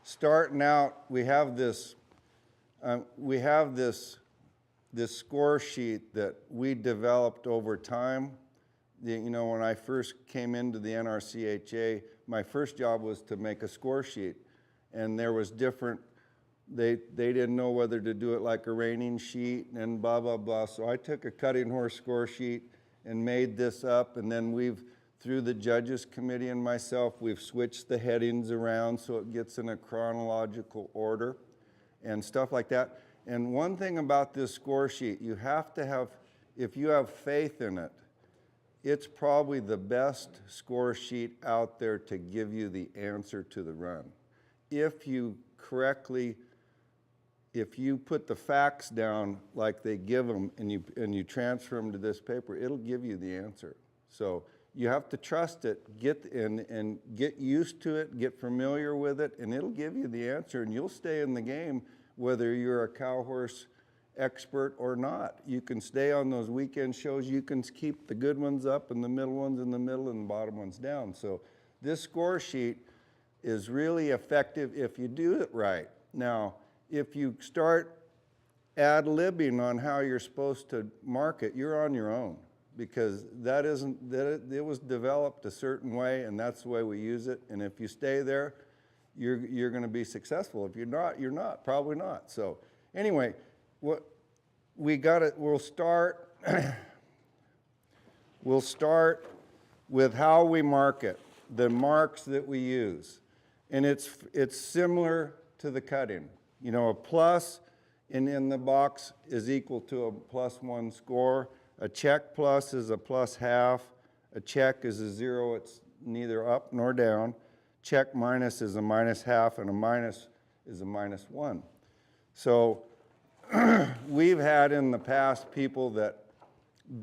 starting out, we have this score sheet that we developed over time. When I first came into the NRCHA, my first job was to make a score sheet, and there was different. They didn't know whether to do it like a raining sheet and blah blah blah. So I took a cutting horse score sheet and made this up, and then through the judges committee and myself, we've switched the headings around so it gets in a chronological order and stuff like that. And one thing about this score sheet, you have to have, if you have faith in it, it's probably the best score sheet out there to give you the answer to the run. If you put the facts down like they give them and you transfer them to this paper, it'll give you the answer. So you have to trust it, get used to it, get familiar with it, and it'll give you the answer, and you'll stay in the game whether you're a cow horse expert or not. You can stay on those weekend shows. You can keep the good ones up and the middle ones in the middle and the bottom ones down. So this score sheet is really effective if you do it right. Now, if you start ad-libbing on how you're supposed to market, you're on your own, because it was developed a certain way, and that's the way we use it. And if you stay there, you're going to be successful. If you're not, probably not. So anyway, we'll start with how we market, the marks that we use. And it's similar to the cutting. A plus in the box is equal to a +1 score. A check plus is a +1/2. A check is a 0, it's neither up nor down. Check minus is a -1/2, and a minus is a -1. So we've had in the past people that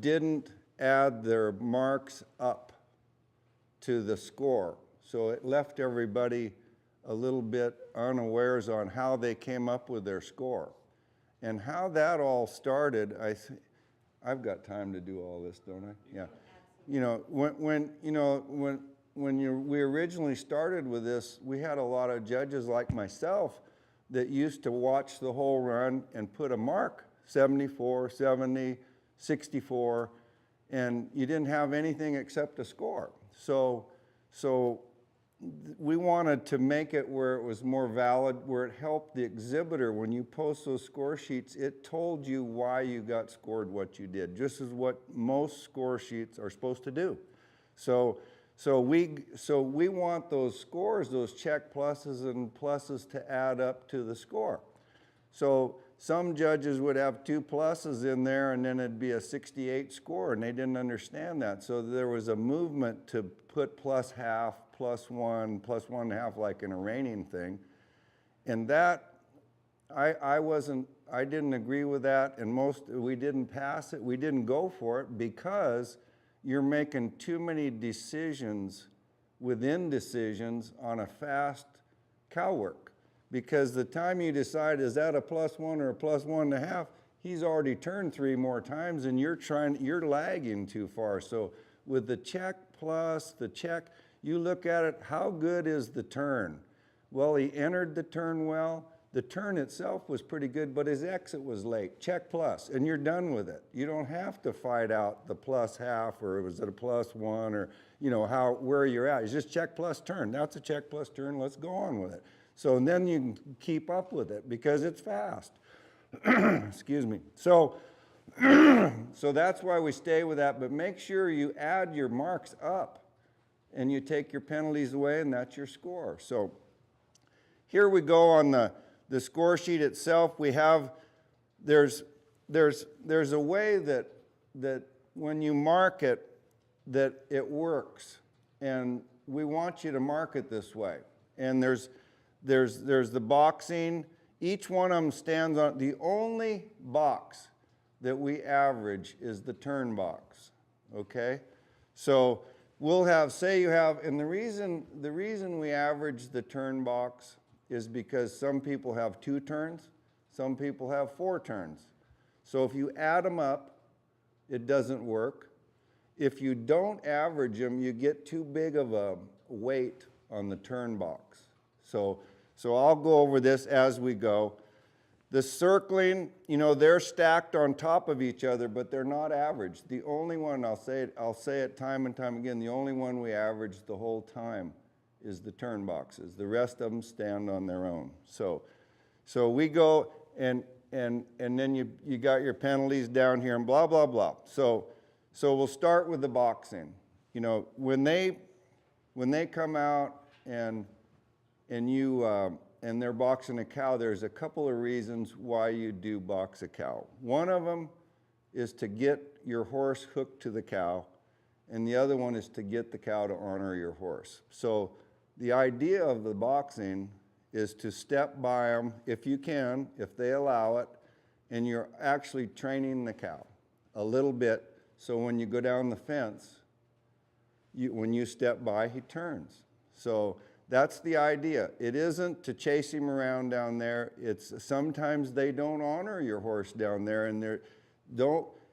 didn't add their marks up to the score. So it left everybody a little bit unawares on how they came up with their score. And how that all started, I've got time to do all this, don't I? Yeah. We originally started with this, we had a lot of judges like myself that used to watch the whole run and put a mark, 74, 70, 64, and you didn't have anything except a score. So we wanted to make it where it was more valid, where it helped the exhibitor. When you post those score sheets, it told you why you got scored what you did, just as what most score sheets are supposed to do. So we want those scores, those check pluses and pluses, to add up to the score. So some judges would have 2 pluses in there, and then it'd be a 68 score, and they didn't understand that. So there was a movement to put +1/2, +1, +1/2, like in a reining thing. And that, I didn't agree with that, and we didn't pass it. We didn't go for it because you're making too many decisions within decisions on a fast cow work. Because the time you decide, is that a +1 or a +1/2, he's already turned 3 more times, and you're lagging too far. So with the check plus, the check, you look at it, how good is the turn? Well, he entered the turn well. The turn itself was pretty good, but his exit was late. Check plus, and you're done with it. You don't have to fight out the +1/2, or was it a +1, or where you're at. It's just check plus turn. That's a check plus turn. Let's go on with it. So and then you can keep up with it because it's fast. Excuse me. So that's why we stay with that. But make sure you add your marks up, and you take your penalties away, and that's your score. So here we go on the score sheet itself. We have, there's a way that when you mark it, that it works. And we want you to mark it this way. And there's the boxing. Each one of them stands on, the only box that we average is the turn box, okay? So we'll have, say you have, and the reason we average the turn box is because some people have 2 turns, some people have 4 turns. So if you add them up, it doesn't work. If you don't average them, you get too big of a weight on the turn box. So So I'll go over this as we go. The circling, you know, they're stacked on top of each other, but they're not average. The only one, I'll say it time and time again, the only one we average the whole time is the turn boxes. The rest of them stand on their own. So we go and then you got your penalties down here and blah, blah, blah. So we'll start with the boxing. You know, when they come out and they're boxing a cow, there's a couple of reasons why you do box a cow. One of them is to get your horse hooked to the cow, and the other one is to get the cow to honor your horse. So the idea of the boxing is to step by them if you can, if they allow it, and you're actually training the cow a little bit, so when you go down the fence, when you step by, he turns. So that's the idea. It isn't to chase him around down there. It's sometimes they don't honor your horse down there, and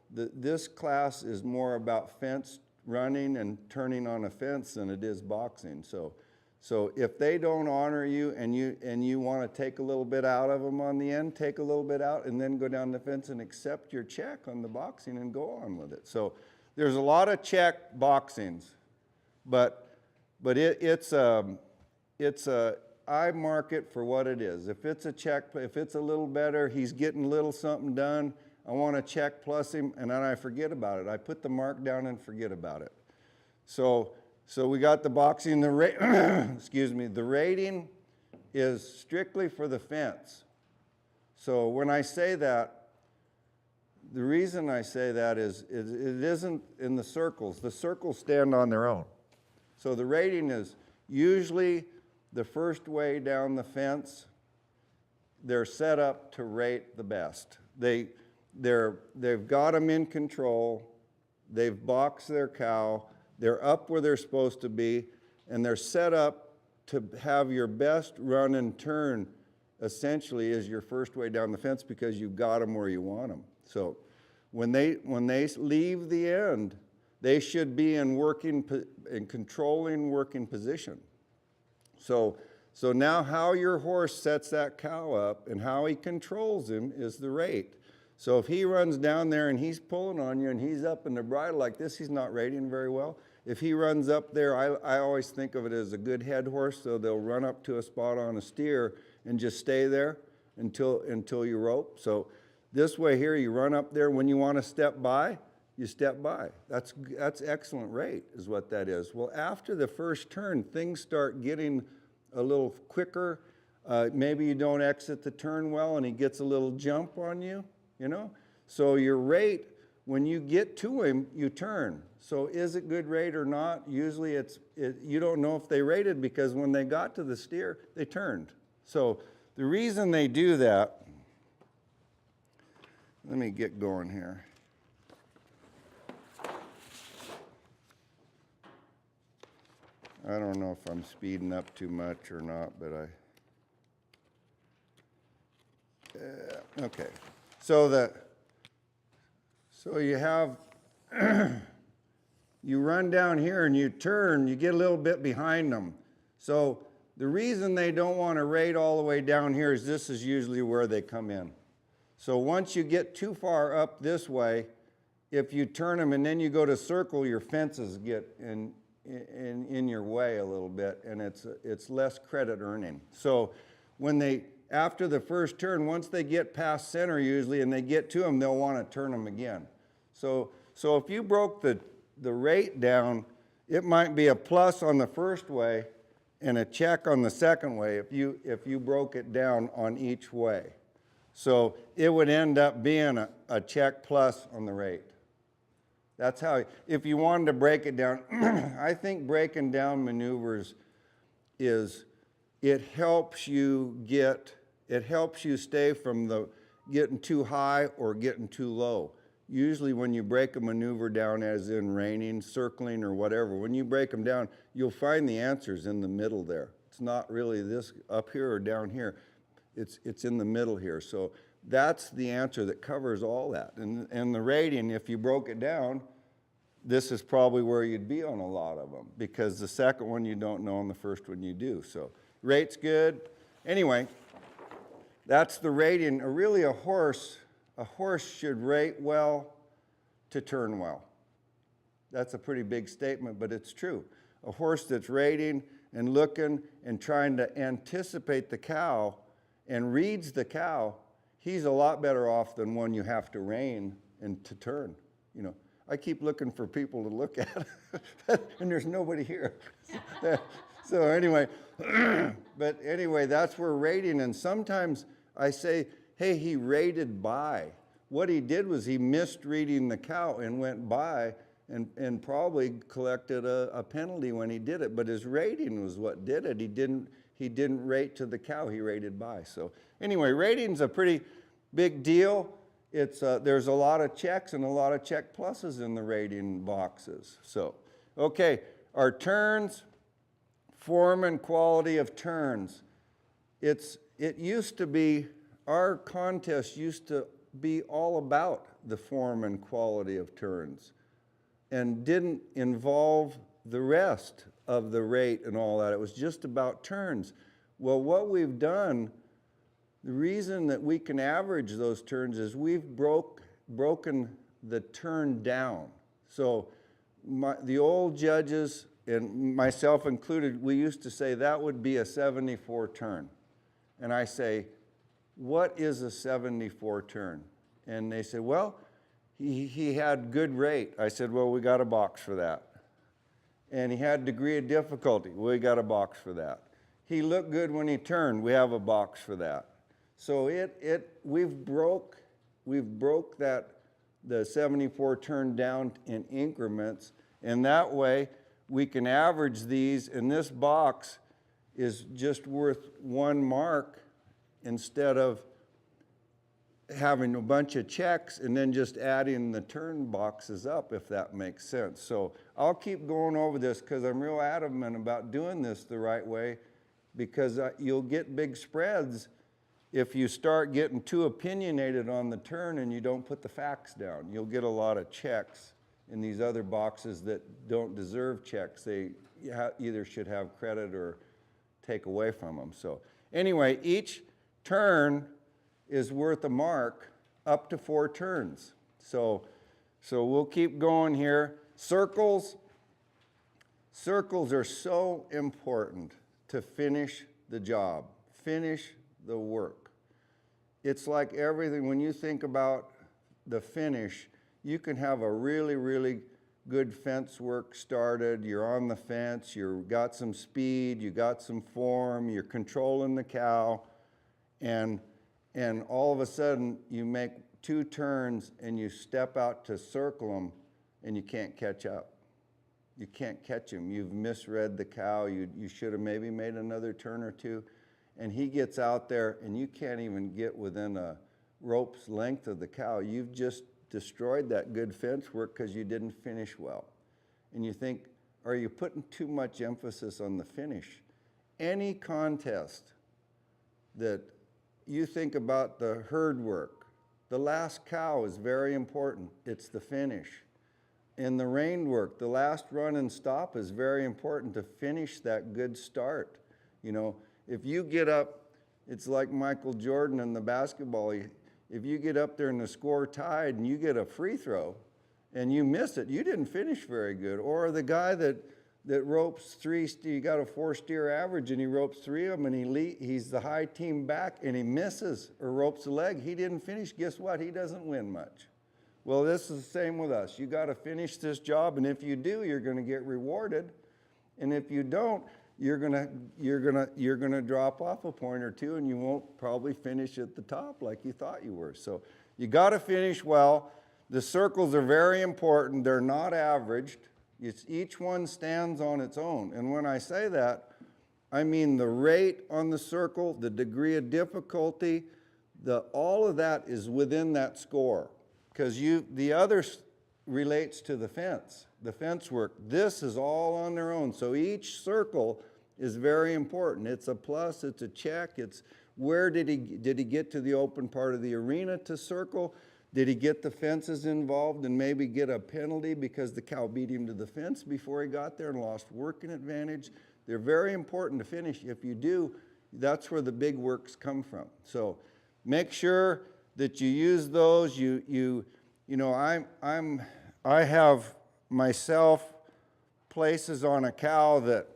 this class is more about fence running and turning on a fence than it is boxing. So if they don't honor you and you want to take a little bit out of them on the end, take a little bit out and then go down the fence and accept your check on the boxing and go on with it. So there's a lot of check boxings, but I mark it for what it is. If it's a check, if it's a little better, he's getting a little something done, I want to check plus him, and then I forget about it. I put the mark down and forget about it. So we got the boxing, excuse me, the rating is strictly for the fence. So when I say that, the reason I say that is it isn't in the circles. The circles stand on their own. So the rating is usually the first way down the fence, they're set up to rate the best. They've got them in control, they've boxed their cow, they're up where they're supposed to be, and they're set up to have your best run and turn essentially is your first way down the fence because you've got them where you want them. So when they leave the end, they should be in controlling working position. So now how your horse sets that cow up and how he controls him is the rate. So if he runs down there and he's pulling on you and he's up in the bridle like this, he's not rating very well. If he runs up there, I always think of it as a good head horse, so they'll run up to a spot on a steer and just stay there until you rope. So this way here, you run up there. When you want to step by, you step by. That's excellent rate is what that is. Well, after the first turn, things start getting a little quicker. Maybe you don't exit the turn well and he gets a little jump on you, you know? So your rate, when you get to him, you turn. So is it good rate or not? Usually you don't know if they rated because when they got to the steer, they turned. So the reason they do that, let me get going here. I don't know if I'm speeding up too much or not, but okay. So you have, you run down here and you turn, you get a little bit behind them. So the reason they don't want to rate all the way down here is this is usually where they come in. So once you get too far up this way, if you turn them and then you go to circle, your fences get in your way a little bit, and it's less credit earning. So after the first turn, once they get past center usually and they get to them, they'll want to turn them again. So if you broke the rate down, it might be a plus on the first way and a check on the second way if you broke it down on each way. So it would end up being a check plus on the rate. That's how, if you wanted to break it down, I think breaking down maneuvers it helps you stay from getting too high or getting too low. Usually when you break a maneuver down, as in reining, circling, or whatever, when you break them down, you'll find the answers in the middle there. It's not really this up here or down here. It's in the middle here. So that's the answer that covers all that. And the rating, if you broke it down, this is probably where you'd be on a lot of them, because the second one you don't know and the first one you do. So rate's good. anyway, that's the rating. Really, a horse should rate well to turn well. That's a pretty big statement, but it's true. A horse that's rating and looking and trying to anticipate the cow and reads the cow, he's a lot better off than one you have to rein and to turn. You know, I keep looking for people to look at, and there's nobody here. So anyway, but anyway, that's where rating, and sometimes I say, hey, he rated by. What he did was he missed reading the cow and went by and probably collected a penalty when he did it, but his rating was what did it. He didn't rate to the cow, he rated by. So anyway, rating's a pretty big deal. It's there's a lot of checks and a lot of check pluses in the rating boxes. So, okay, our turns, form and quality of turns. It used to be, our contest used to be all about the form and quality of turns and didn't involve the rest of the rate and all that. It was just about turns. Well, what we've done, the reason that we can average those turns is we've broken the turn down. So the old judges, and myself included, we used to say that would be a 74 turn. And I say, what is a 74 turn? And they said, well, he had good rate. I said, well, we got a box for that. And he had degree of difficulty. We got a box for that. He looked good when he turned. We have a box for that. So we've broke that, the 74 turn down in increments, and that way we can average these, and this box is just worth 1 mark instead of having a bunch of checks and then just adding the turn boxes up, if that makes sense. So I'll keep going over this because I'm real adamant about doing this the right way, because you'll get big spreads if you start getting too opinionated on the turn and you don't put the facts down. You'll get a lot of checks in these other boxes that don't deserve checks. They either should have credit or take away from them. So anyway, each turn is worth a mark up to 4 turns. So we'll keep going here. Circles are so important to finish the job, finish the work. It's like everything, when you think about the finish, you can have a really, really good fence work started, you're on the fence, you've got some speed, you got some form, you're controlling the cow, and all of a sudden you make 2 turns and you step out to circle them and you can't catch up. You can't catch him. You've misread the cow. You should have maybe made another turn or 2. And he gets out there and you can't even get within a rope's length of the cow. You've just destroyed that good fence work because you didn't finish well. And you think, are you putting too much emphasis on the finish? Any contest that you think about the herd work, the last cow is very important. It's the finish. In the rein work, the last run and stop is very important to finish that good start. You know, if you get up, it's like Michael Jordan in the basketball. If you get up there and the score tied and you get a free throw and you miss it, you didn't finish very good. Or the guy that ropes 3, you got a 4-steer average and he ropes 3 of them and he's the high team back and he misses or ropes a leg, he didn't finish. Guess what? He doesn't win much. Well, this is the same with us. You got to finish this job, and if you do, you're going to get rewarded. And if you don't, you're gonna drop off a point or 2, and you won't probably finish at the top like you thought you were. So you got to finish well. The circles are very important. They're not averaged. Each one stands on its own. And when I say that, I mean the rate on the circle, the degree of difficulty, all of that is within that score. Because the other relates to the fence work. This is all on their own. So each circle is very important. It's a plus, it's a check, it's where did he get to the open part of the arena to circle? Did he get the fences involved and maybe get a penalty because the cow beat him to the fence before he got there and lost working advantage? They're very important to finish. If you do, That's where the big works come from. So make sure that you use those. You know, I have myself places on a cow that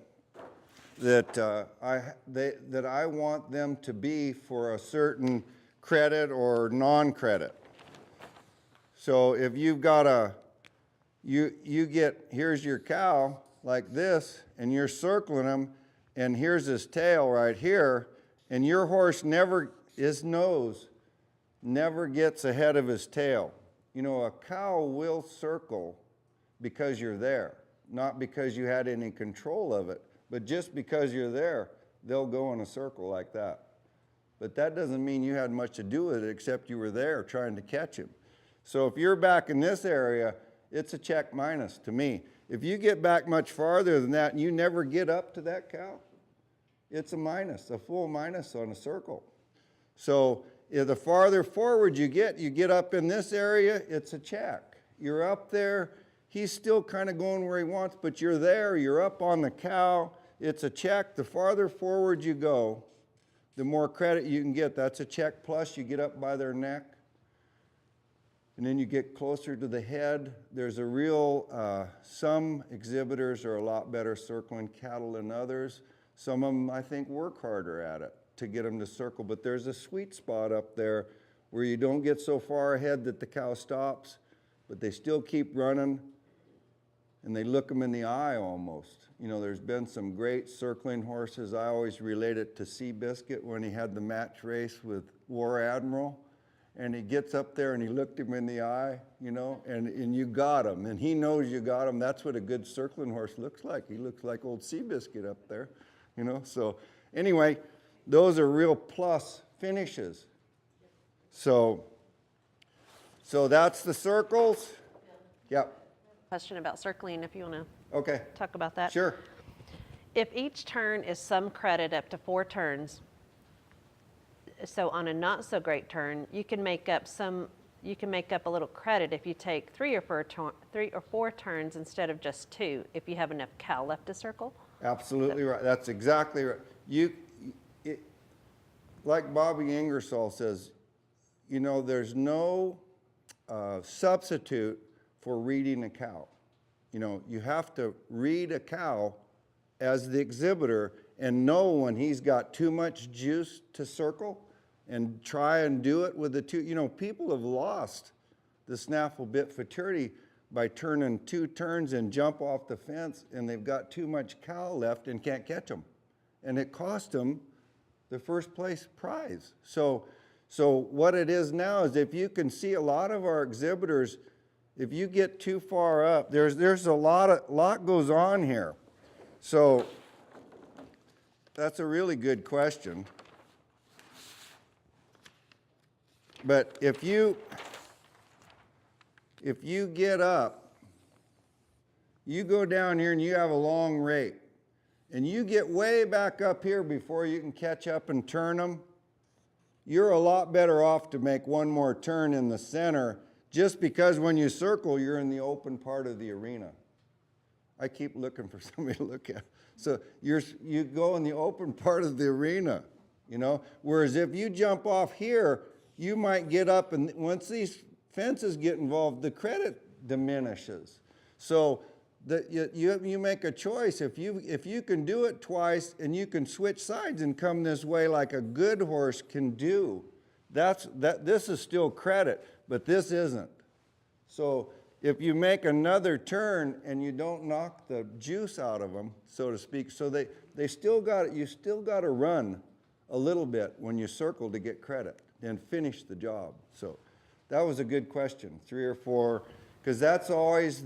I want them to be for a certain credit or non-credit. So if you've got here's your cow like this, and you're circling him, and here's his tail right here, and your horse his nose never gets ahead of his tail. You know, a cow will circle because you're there, not because you had any control of it, but just because you're there, they'll go in a circle like that. But that doesn't mean you had much to do with it except you were there trying to catch him. So if you're back in this area, it's a check minus to me. If you get back much farther than that and you never get up to that cow, it's a minus, a full minus on a circle. So if the farther forward you get up in this area, it's a check. You're up there, he's still kind of going where he wants, but you're there, you're up on the cow, it's a check. The farther forward you go, the more credit you can get. That's a check plus. You get up by their neck, and then you get closer to the head. There's a real, some exhibitors are a lot better circling cattle than others. Some of them, I think, work harder at it to get them to circle, but there's a sweet spot up there where you don't get so far ahead that the cow stops, but they still keep running, and they look them in the eye almost. You know, there's been some great circling horses. I always relate it to Seabiscuit when he had the match race with War Admiral, and he gets up there and he looked him in the eye, you know, and you got him, and he knows you got him. That's what a good circling horse looks like. He looks like old Seabiscuit up there, you know. So anyway, those are real plus finishes. So that's the circles. Yep. Question about circling, if you want to Okay. talk about that. Sure. If each turn is some credit up to 4 turns, so on a not so great turn, you can make up a little credit if you take 3 or 4 turns instead of just 2, if you have enough cow left to circle. Absolutely right. That's exactly right. Like Bobby Ingersoll says, you know, there's no substitute for reading a cow. You know, you have to read a cow as the exhibitor and know when he's got too much juice to circle and try and do it with the two. You know, people have lost the snaffle bit futurity by turning 2 turns and jump off the fence, and they've got too much cow left and can't catch them. And it cost them the first place prize. So what it is now is if you can see a lot of our exhibitors, if you get too far up, there's a lot goes on here. So that's a really good question. But if you get up, you go down here and you have a long rate, and you get way back up here before you can catch up and turn them, you're a lot better off to make one more turn in the center, just because when you circle, you're in the open part of the arena. I keep looking for somebody to look at. So you go in the open part of the arena, you know? Whereas if you jump off here, you might get up, and once these fences get involved, the credit diminishes. So you make a choice. If you can do it twice and you can switch sides and come this way like a good horse can do, this is still credit, but this isn't. So if you make another turn and you don't knock the juice out of them, so to speak, so you still got to run a little bit when you circle to get credit and finish the job. So that was a good question, 3 or 4, because that's always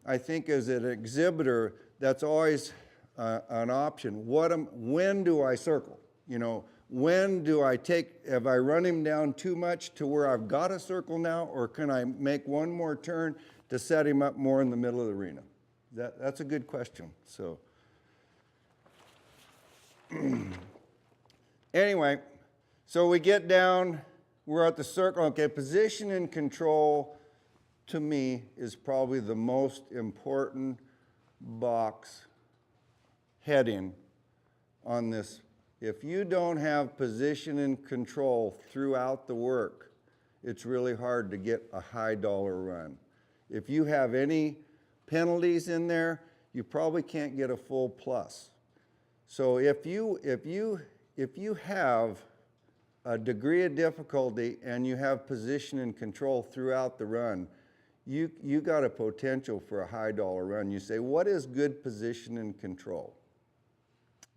I think as an exhibitor, that's always an option. When do I circle? You know, when do I have I run him down too much to where I've got to circle now, or can I make one more turn to set him up more in the middle of the arena? That's a good question. So anyway, so we get down, we're at the circle. Okay, position and control to me is probably the most important box heading on this If you don't have position and control throughout the work, it's really hard to get a high dollar run. If you have any penalties in there, you probably can't get a full plus. So if you have a degree of difficulty and you have position and control throughout the run, you got a potential for a high dollar run. You say, what is good position and control?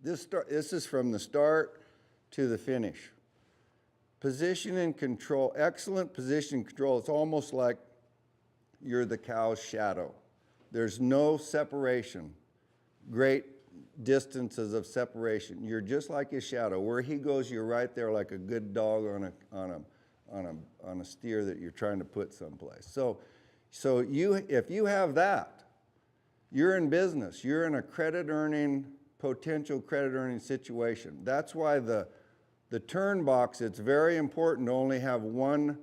This is from the start to the finish. Position and control, excellent position and control. It's almost like you're the cow's shadow. There's no separation, great distances of separation. You're just like his shadow. Where he goes, you're right there like a good dog on a steer that you're trying to put someplace. So if you have that, you're in business. You're in a potential credit earning situation. That's why the turn box, it's very important to only have one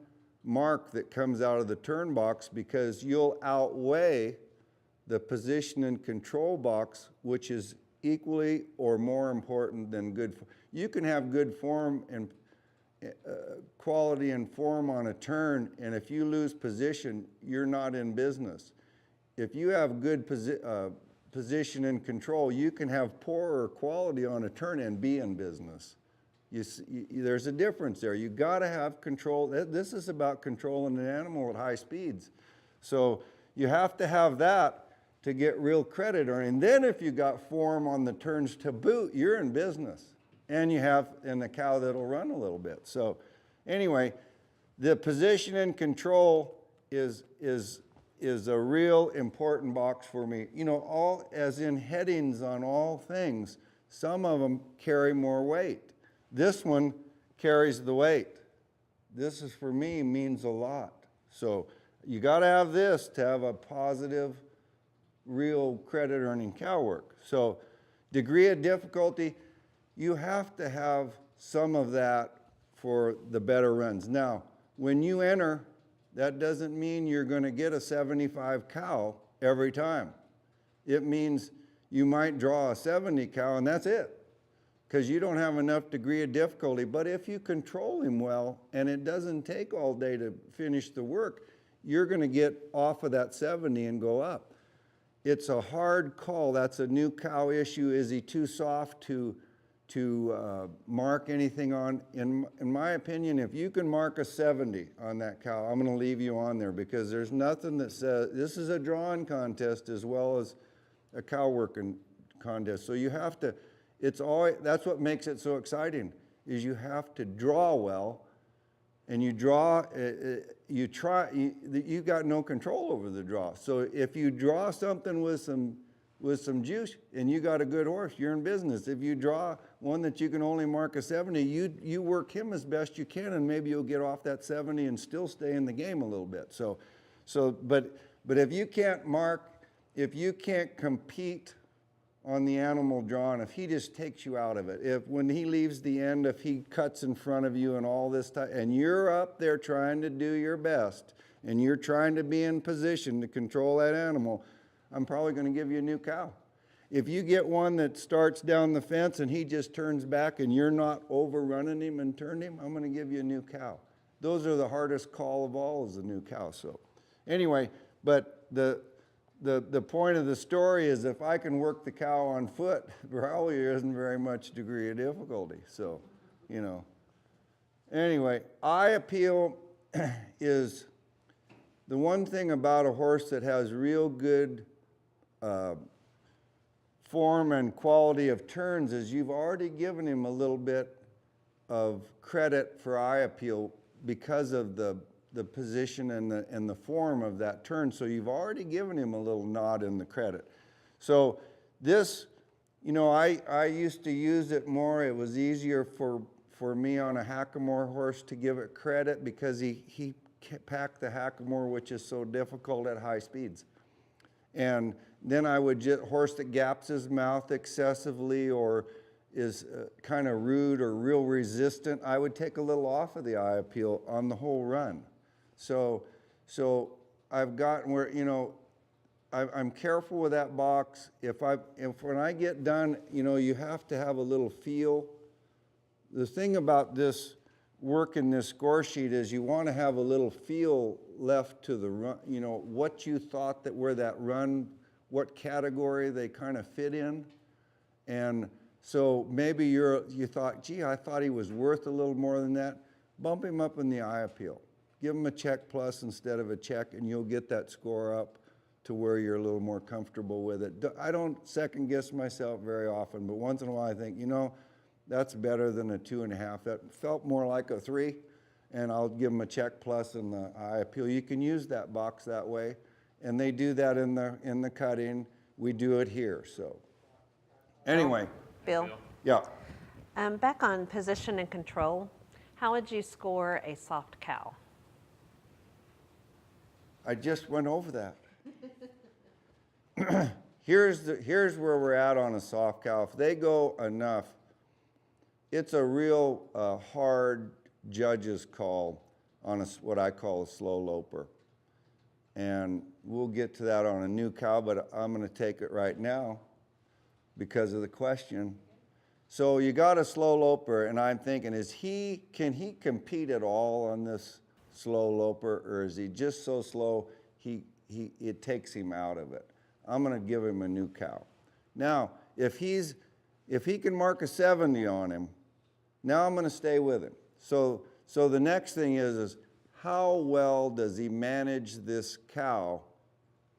mark that comes out of the turn box, because you'll outweigh the position and control box, which is equally or more important than good. You can have good form and quality and form on a turn, and if you lose position, you're not in business. If you have good position and control, you can have poorer quality on a turn and be in business. There's a difference there. You got to have control. This is about controlling an animal at high speeds. So you have to have that to get real credit earning. Then if you got form on the turns to boot, you're in business. And you have the cow that'll run a little bit. So anyway, the position and control is a real important box for me. You know, all as in headings on all things, some of them carry more weight. This one carries the weight. This is, for me, means a lot. So you got to have this to have a positive, real credit earning cow work. So degree of difficulty, you have to have some of that for the better runs. Now, when you enter, that doesn't mean you're going to get a 75 cow every time. It means you might draw a 70 cow and that's it, because you don't have enough degree of difficulty. But if you control him well and it doesn't take all day to finish the work, you're going to get off of that 70 and go up. It's a hard call. That's a new cow issue. Is he too soft to mark anything on? In my opinion, if you can mark a 70 on that cow, I'm going to leave you on there, because there's nothing that says this is a drawing contest as well as a cow working contest. So you have to, that's what makes it so exciting, is you have to draw well, and you got no control over the draw. So if you draw something with some juice and you got a good horse, you're in business. If you draw one that you can only mark a 70, you work him as best you can, and maybe you'll get off that 70 and still stay in the game a little bit. But if you can't mark, if you can't compete on the animal drawn, if he just takes you out of it, if when he leaves the end, if he cuts in front of you and all this time, and you're up there trying to do your best, and you're trying to be in position to control that animal, I'm probably going to give you a new cow. If you get one that starts down the fence and he just turns back and you're not overrunning him and turning him, I'm going to give you a new cow. Those are the hardest call of all, is a new cow. So anyway, but the point of the story is, if I can work the cow on foot, probably there isn't very much degree of difficulty. So, you know. Anyway, eye appeal is the one thing about a horse that has real good form and quality of turns, is you've already given him a little bit of credit for eye appeal because of the position and the form of that turn. So you've already given him a little nod in the credit. So this, you know, I used to use it more. It was easier for me on a Hackamore horse to give it credit, because he packed the Hackamore, which is so difficult at high speeds. And then I would just, horse that gaps his mouth excessively or is kind of rude or real resistant, I would take a little off of the eye appeal on the whole run. So I've gotten where, you know, I'm careful with that box. If when I get done, you know, you have to have a little feel the thing about this work in this score sheet is you want to have a little feel left to the run, you know, what you thought that where that run, what category they kind of fit in. And so maybe you thought, gee, I thought he was worth a little more than that. Bump him up in the eye appeal. Give him a check plus instead of a check, and you'll get that score up to where you're a little more comfortable with it. I don't second guess myself very often, but once in a while I think, you know, that's better than a 2.5. That felt more like a 3, and I'll give them a check plus in the eye appeal. You can use that box that way, and they do that in the cutting. We do it here, so. Anyway. Bill? Yeah. Back on position and control, how would you score a soft cow? I just went over that. Here's where we're at on a soft cow. If they go enough, it's a real hard judge's call on what I call a slow loper. And we'll get to that on a new cow, but I'm going to take it right now because of the question. So you got a slow loper, and I'm thinking, can he compete at all on this slow loper, or is he just so slow it takes him out of it? I'm going to give him a new cow. Now, if he can mark a 70 on him, now I'm going to stay with him. So the next thing is how well does he manage this cow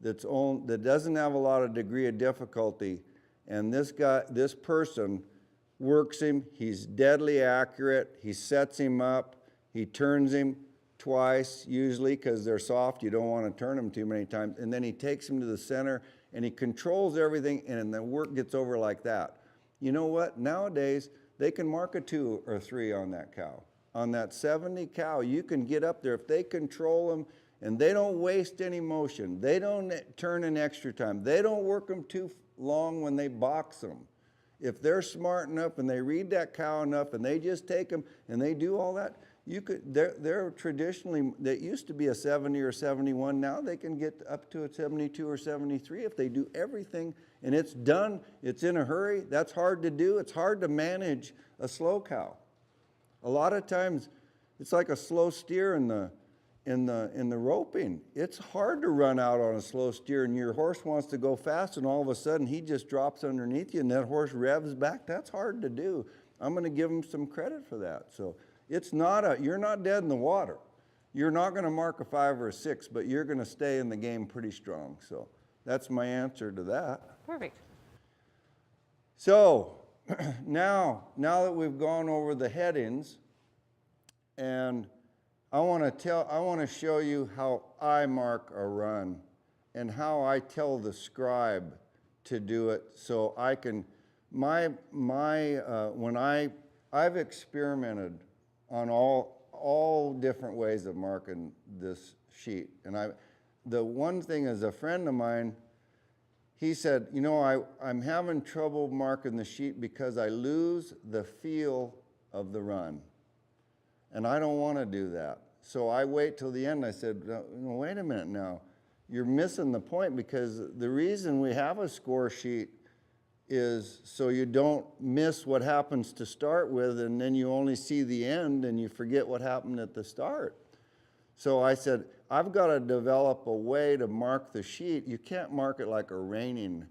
that doesn't have a lot of degree of difficulty, and this person works him, he's deadly accurate, he sets him up, he turns him twice usually because they're soft, you don't want to turn them too many times, and then he takes him to the center and he controls everything, and the work gets over like that. You know what? Nowadays, they can mark a 2 or 3 on that cow. On that 70 cow, you can get up there if they control them and they don't waste any motion. They don't turn in extra time. They don't work them too long when they box them. If they're smart enough and they read that cow enough and they just take them and they do all that, they're traditionally, that used to be a 70 or 71, now they can get up to a 72 or 73 if they do everything, and it's done, it's in a hurry. That's hard to do. It's hard to manage a slow cow. A lot of times, it's like a slow steer in the roping. It's hard to run out on a slow steer, and your horse wants to go fast, and all of a sudden he just drops underneath you, and that horse revs back. That's hard to do. I'm going to give him some credit for that. So you're not dead in the water. You're not going to mark a 5 or a 6, but you're going to stay in the game pretty strong. So that's my answer to that. Perfect. So now that we've gone over the headings, and I want to show you how I mark a run and how I tell the scribe to do it so I can, I've experimented on all different ways of marking this sheet. And the one thing is, a friend of mine, he said, you know, I'm having trouble marking the sheet because I lose the feel of the run. And I don't want to do that. So I wait till the end. I said, no, wait a minute now. You're missing the point, because the reason we have a score sheet is so you don't miss what happens to start with, and then you only see the end and you forget what happened at the start. So I said, I've got to develop a way to mark the sheet. You can't mark it like a reining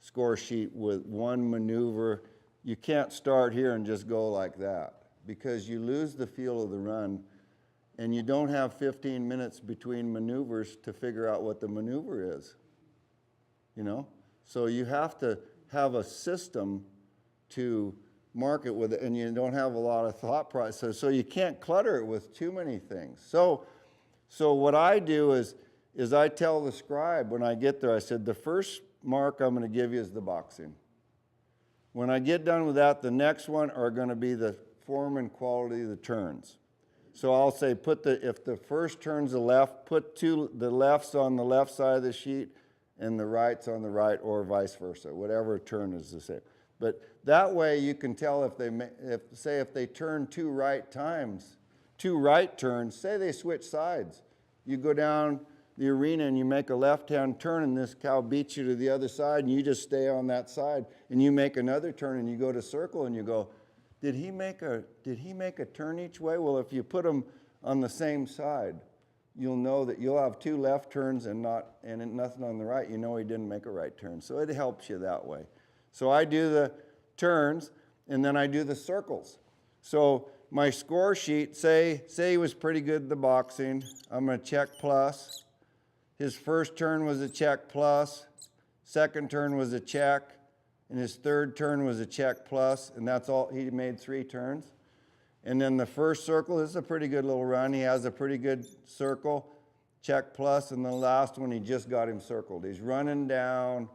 score sheet with one maneuver. You can't start here and just go like that, because you lose the feel of the run, and you don't have 15 minutes between maneuvers to figure out what the maneuver is, you know? So you have to have a system to mark it with, and you don't have a lot of thought process, so you can't clutter it with too many things. So what I do is I tell the scribe when I get there, I said, the first mark I'm going to give you is the boxing. When I get done with that, the next one are going to be the form and quality of the turns. So I'll say, if the first turn's the left, put the lefts on the left side of the sheet and the rights on the right, or vice versa, whatever turn is the same. But that way you can tell if they turn two right turns, say they switch sides. You go down the arena and you make a left-hand turn, and this cow beats you to the other side, and you just stay on that side, and you make another turn and you go to circle and you go, did he make a turn each way? Well, if you put them on the same side, you'll know that you'll have 2 left turns and nothing on the right. You know he didn't make a right turn. So it helps you that way. So I do the turns, and then I do the circles. So my score sheet, say he was pretty good at the boxing, I'm going to check plus. His first turn was a check plus, second turn was a check, and his third turn was a check plus, and that's all. He made 3 turns. And then the first circle is a pretty good little run. He has a pretty good circle, check plus, and the last one he just got him circled. He's running down,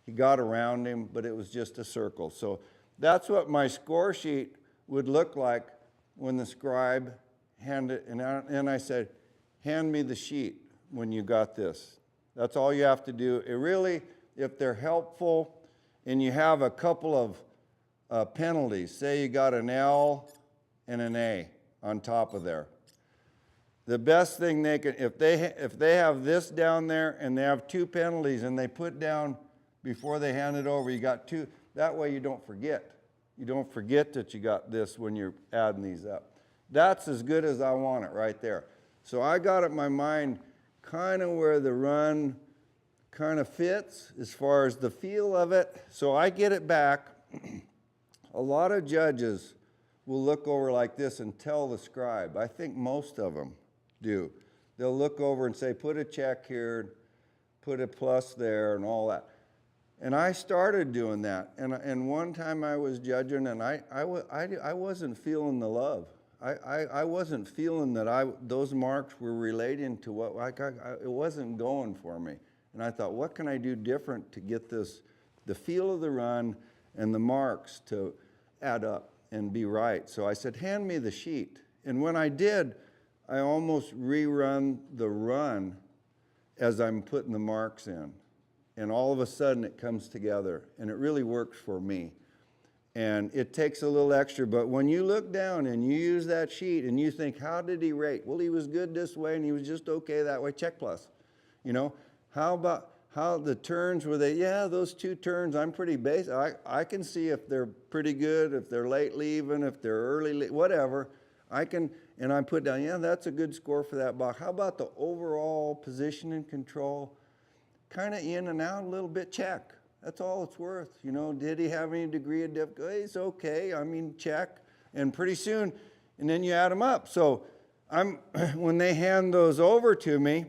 he got around him, but it was just a circle. So that's what my score sheet would look like when the scribe handed, and I said, hand me the sheet when you got this. That's all you have to do. It really, if they're helpful, and you have a couple of penalties, say you got an L and an A on top of there. The best thing they can, if they have this down there and they have 2 penalties and they put down before they hand it over, you got 2, that way you don't forget. You don't forget that you got this when you're adding these up. That's as good as I want it right there. So I got it in my mind kind of where the run kind of fits as far as the feel of it. So I get it back. A lot of judges will look over like this and tell the scribe. I think most of them do. They'll look over and say, put a check here, put a plus there, and all that. And I started doing that. And one time I was judging, and I wasn't feeling the love. I wasn't feeling that those marks were relating to what, it wasn't going for me. And I thought, what can I do different to get this, the feel of the run and the marks to add up and be right? So I said, hand me the sheet. And when I did, I almost rerun the run as I'm putting the marks in. And all of a sudden it comes together, and it really works for me. And it takes a little extra, but when you look down and you use that sheet and you think, how did he rate? Well, he was good this way and he was just okay that way, check plus. You know, how about how the turns were they, yeah, those 2 turns, I'm pretty basic. I can see if they're pretty good, if they're late leaving, if they're early, whatever. And I put down, yeah, that's a good score for that box. How about the overall position and control? Kind of in and out a little bit, check. That's all it's worth. You know, did he have any degree of difficulty? It's okay, I mean, check. And pretty soon, and then you add them up. So when they hand those over to me,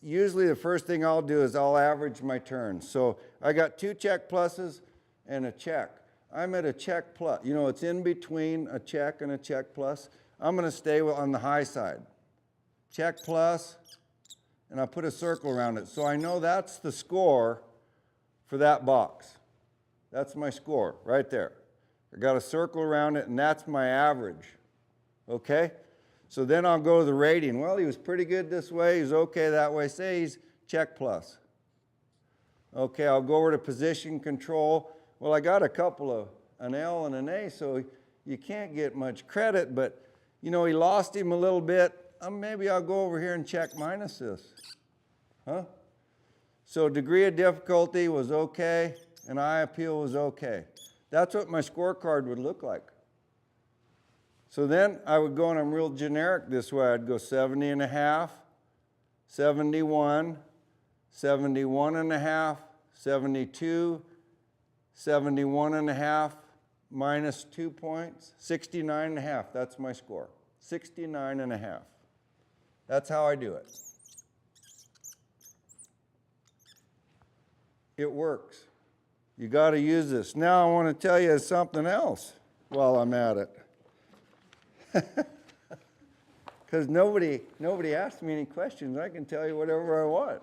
usually the first thing I'll do is I'll average my turns. So I got 2 check pluses and a check. I'm at a check plus. You know, it's in between a check and a check plus. I'm going to stay on the high side. Check plus, and I put a circle around it. So I know that's the score for that box. That's my score right there. I got a circle around it, and that's my average. Okay? So then I'll go to the rating. Well, he was pretty good this way. He's okay that way. Say he's check plus. Okay, I'll go over to position control. Well, I got a couple of an L and an A, so you can't get much credit, but you know, he lost him a little bit. Maybe I'll go over here and check minus this. Huh? So degree of difficulty was okay, and eye appeal was okay. That's what my scorecard would look like. So then I would go, and I'm real generic this way. I'd go 70 and a half, 71, 71 and a half, 72, 71 and a half, minus 2 points, 69 and a half. That's my score, 69 and a half. That's how I do it. It works. You got to use this. Now I want to tell you something else while I'm at it. Because nobody asked me any questions. I can tell you whatever I want.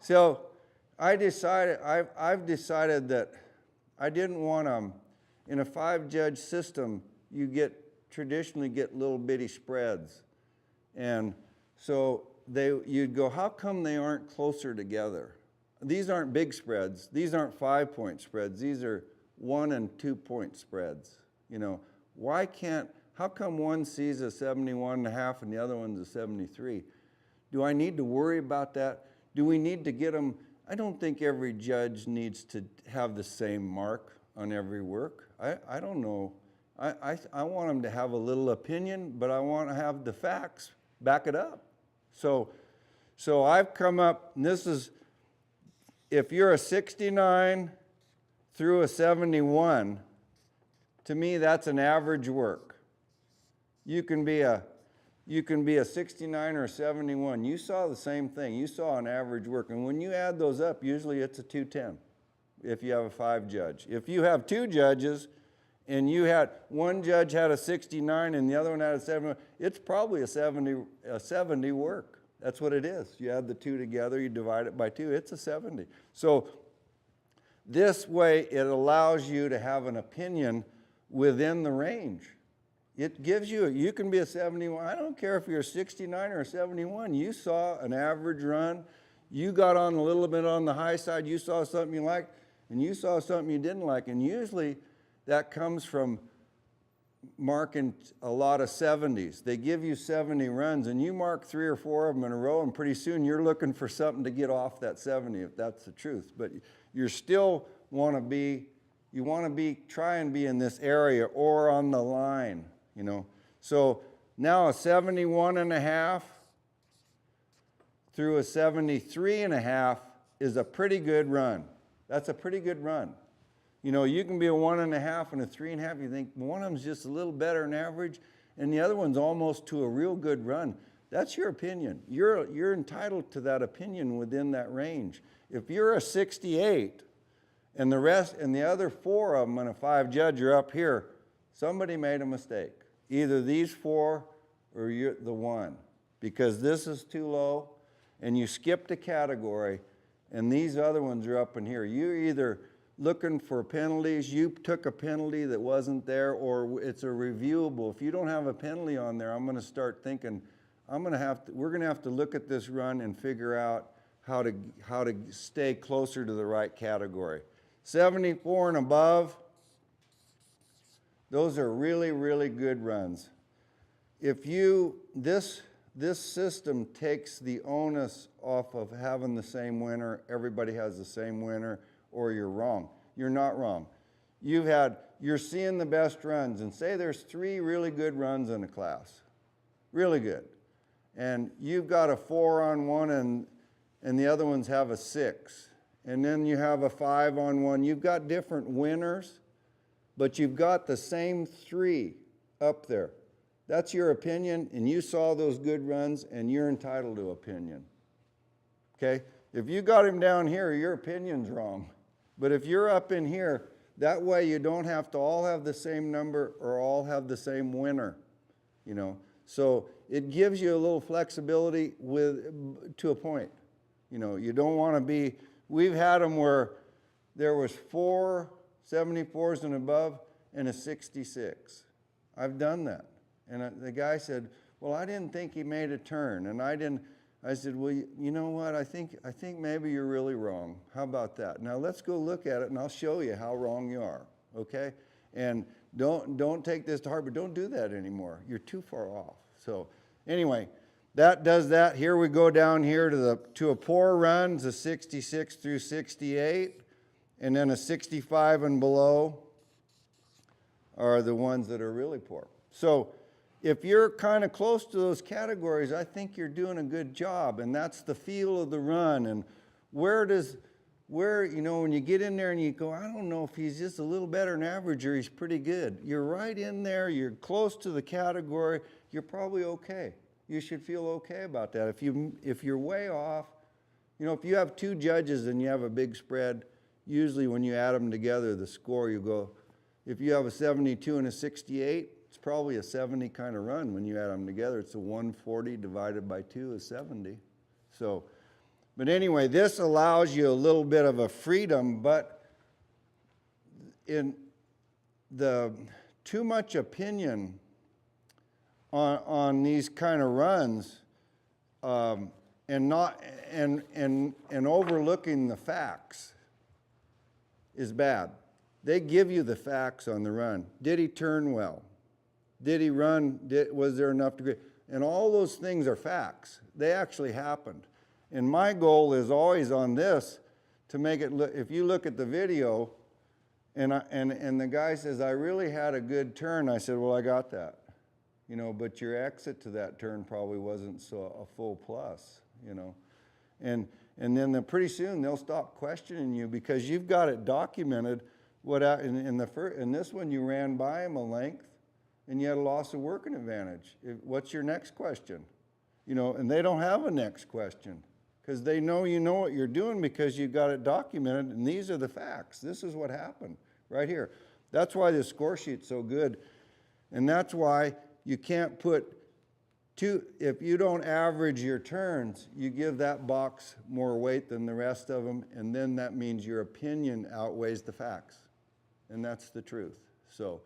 So I've decided that I didn't want in a 5-judge system, you traditionally get little bitty spreads. And so you'd go, how come they aren't closer together? These aren't big spreads. These aren't 5-point spreads. These are 1 and 2 point spreads. You know, how come one sees a 71 and a half and the other one's a 73? Do I need to worry about that? Do we need to get them? I don't think every judge needs to have the same mark. on every work. I don't know. I want them to have a little opinion, but I want to have the facts back it up. So I've come up, and this is, if you're a 69 through a 71, to me that's an average work. You can be a 69 or a 71. You saw the same thing. You saw an average work. And when you add those up, usually it's a 210 if you have a 5 judge. If you have 2 judges and you had one judge had a 69 and the other one had a 71, it's probably a 70 work. That's what it is. You add the 2 together, you divide it by 2, it's a 70. So this way it allows you to have an opinion within the range. It gives you can be a 71. I don't care if you're a 69 or a 71. You saw an average run. You got on a little bit on the high side. You saw something you liked, and you saw something you didn't like. And usually that comes from marking a lot of 70s. They give you 70 runs, and you mark 3 or 4 of them in a row, and pretty soon you're looking for something to get off that 70, if that's the truth. But you still want to be, try and be in this area or on the line. You know, so now a 71.5 through a 73.5 is a pretty good run. That's a pretty good run. You know, you can be a 1.5 and a 3.5. You think one of them's just a little better than average, and the other one's almost to a real good run. That's your opinion. You're entitled to that opinion within that range. If you're a 68, and the rest and the other 4 of them and a 5 judge are up here, somebody made a mistake. Either these 4 or you're the 1, because this is too low and you skipped a category and these other ones are up in here. You're either looking for penalties, you took a penalty that wasn't there, or it's a reviewable. If you don't have a penalty on there, I'm going to start thinking, we're going to have to look at this run and figure out how to stay closer to the right category. 74 and above, those are really, really good runs. If this system takes the onus off of having the same winner, everybody has the same winner, or you're wrong. You're not wrong. You're seeing the best runs, and say there's 3 really good runs in a class. Really good. And you've got a 4 on one and the other ones have a 6. And then you have a 5 on one. You've got different winners, but you've got the same 3 up there. That's your opinion, and you saw those good runs, and you're entitled to opinion. Okay? If you got him down here, your opinion's wrong. But if you're up in here, that way you don't have to all have the same number or all have the same winner. You know? So it gives you a little flexibility to a point. You know, you don't want to be, we've had them where there was 4 74s and above and a 66. I've done that. And the guy said, well, I didn't think he made a turn. And I said, well, you know what? I think maybe you're really wrong. How about that? Now let's go look at it and I'll show you how wrong you are. Okay? And don't take this to heart, but don't do that anymore. You're too far off. So anyway, that does that. Here we go down here to a poor run, a 66 through 68. And then a 65 and below are the ones that are really poor. So if you're kind of close to those categories, I think you're doing a good job. And that's the feel of the run. And where, you know, when you get in there and you go, I don't know if he's just a little better than average or he's pretty good. You're right in there. You're close to the category. You're probably okay. You should feel okay about that. If you're way off, you know, if you have 2 judges and you have a big spread, usually when you add them together, the score you go, if you have a 72 and a 68, it's probably a 70 kind of run when you add them together. It's a 140 divided by 2 is 70. So, but anyway, this allows you a little bit of a freedom, but in the too much opinion on these kind of runs and overlooking the facts is bad. They give you the facts on the run. Did he turn well? Did he run? Was there enough to get? And all those things are facts. They actually happened. And my goal is always on this to make it look, if you look at the video And the guy says, I really had a good turn. I said, well, I got that. You know, but your exit to that turn probably wasn't so a full plus, you know. And then pretty soon they'll stop questioning you because you've got it documented. In this one you ran by him a length and you had a loss of working advantage. What's your next question? You know, and they don't have a next question because they know you know what you're doing because you've got it documented and these are the facts. This is what happened right here. That's why this score sheet's so good. And that's why you can't put if you don't average your turns, you give that box more weight than the rest of them, and then that means your opinion outweighs the facts. And that's the truth. So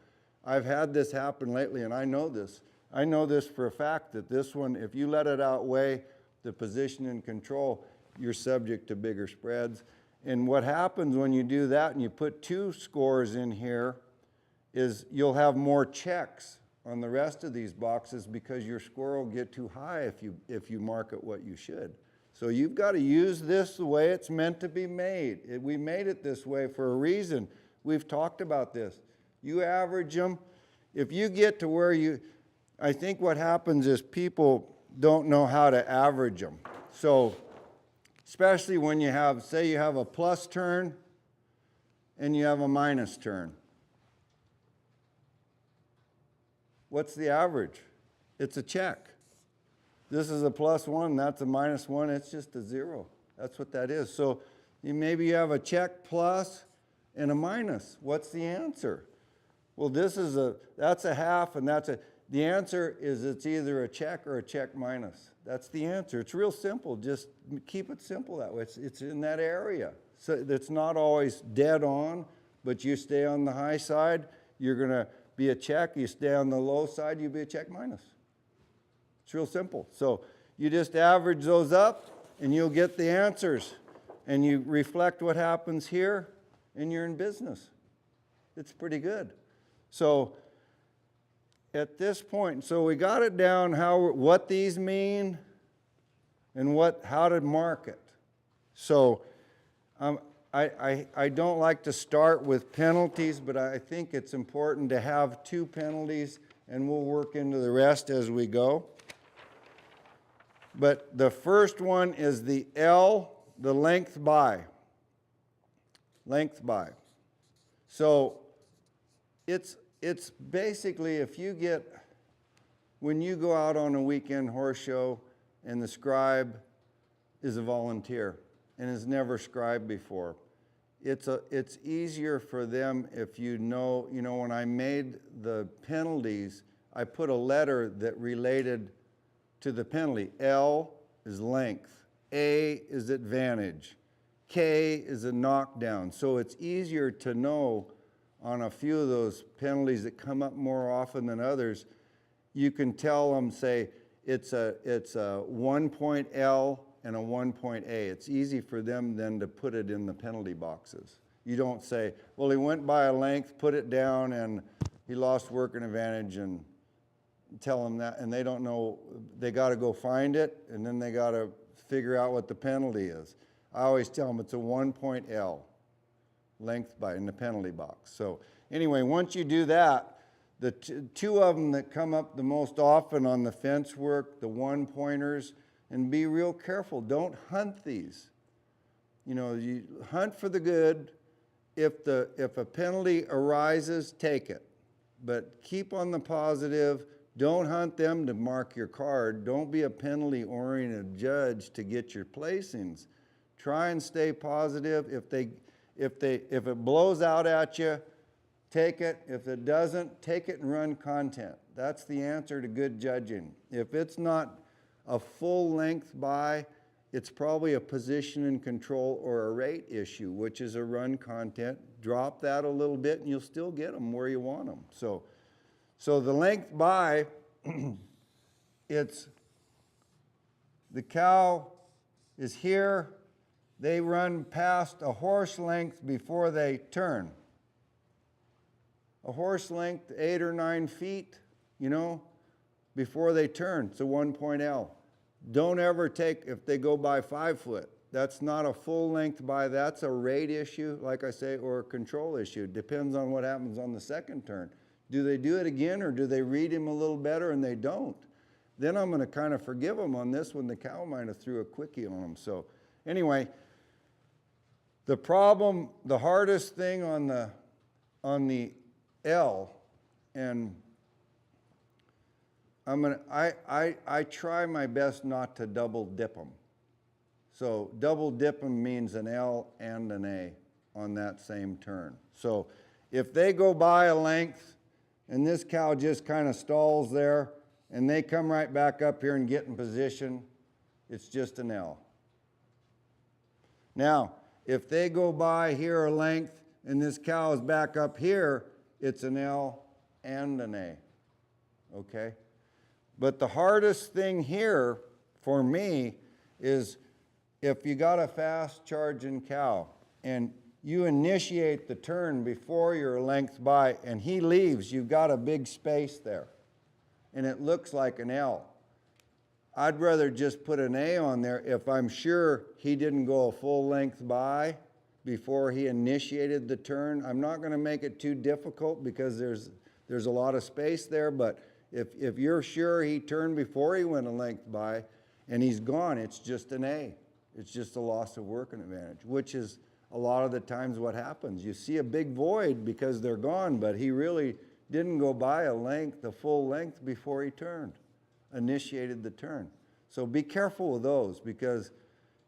I've had this happen lately, and I know this. I know this for a fact that this one, if you let it outweigh the position and control, you're subject to bigger spreads. And what happens when you do that and you put 2 scores in here is you'll have more checks on the rest of these boxes because your score will get too high if you mark it what you should. So you've got to use this the way it's meant to be made. We made it this way for a reason. We've talked about this. You average them. If you get to where I think what happens is people don't know how to average them. So especially when you have, say you have a plus turn and you have a minus turn. What's the average? It's a check. This is a +1, that's a -1, it's just a 0. That's what that is. So maybe you have a check plus and a minus. What's the answer? Well, that's a half and the answer is it's either a check or a check minus. That's the answer. It's real simple. Just keep it simple that way. It's in that area. So it's not always dead on, but you stay on the high side, you're going to be a check. You stay on the low side, you be a check minus. It's real simple. So you just average those up and you'll get the answers. And you reflect what happens here and you're in business. It's pretty good. So at this point, so we got it down what these mean and how to mark it. So I don't like to start with penalties, but I think it's important to have 2 penalties, and we'll work into the rest as we go. But the first one is the L, the length by. Length by. So it's basically when you go out on a weekend horse show and the scribe is a volunteer and has never scribed before, it's easier for them if you know, when I made the penalties, I put a letter that related to the penalty. L is length, A is advantage, K is a knockdown. So it's easier to know on a few of those penalties that come up more often than others. You can tell them, say, it's a 1 point L and a 1 point A. It's easy for them then to put it in the penalty boxes. You don't say, well, he went by a length, put it down, and he lost working advantage, and tell them that, and they don't know. They got to go find it, and then they got to figure out what the penalty is. I always tell them it's a 1 point L, length by, in the penalty box. So anyway, once you do that, the 2 of them that come up the most often on the fence work, the 1-pointers, and be real careful. Don't hunt these. You hunt for the good. If a penalty arises, take it. But keep on the positive. Don't hunt them to mark your card. Don't be a penalty-oriented judge to get your placings. Try and stay positive. If it blows out at you, take it. If it doesn't, take it and run content. That's the answer to good judging. If it's not a full length by, it's probably a position and control or a rate issue, which is a run content. Drop that a little bit and you'll still get them where you want them. So the length by, it's the cow is here. They run past a horse length before they turn. A horse length, 8 or 9 feet, before they turn. It's a 1 point L. Don't ever take, if they go by 5 foot, That's not a full length by, that's a rate issue, like I say, or a control issue. Depends on what happens on the second turn. Do they do it again, or do they read him a little better and they don't? Then I'm gonna kind of forgive them on this one. The cow might have threw a quickie on them. So anyway, the problem, the hardest thing on the L, and I try my best not to double dip them. So double dip them means an L and an A on that same turn. So if they go by a length and this cow just kind of stalls there and they come right back up here and get in position, it's just an L. Now, if they go by here a length and this cow is back up here, it's an L and an A, okay? But the hardest thing here for me is if you got a fast charging cow and you initiate the turn before you're a length by and he leaves, you've got a big space there and it looks like an L. I'd rather just put an A on there if I'm sure he didn't go a full length by before he initiated the turn. I'm not going to make it too difficult because there's a lot of space there, but if you're sure he turned before he went a length by and he's gone, it's just an A. It's just a loss of working advantage, which is a lot of the times what happens. You see a big void because they're gone, but he really didn't go by a length, a full length before he turned, initiated the turn. So be careful with those because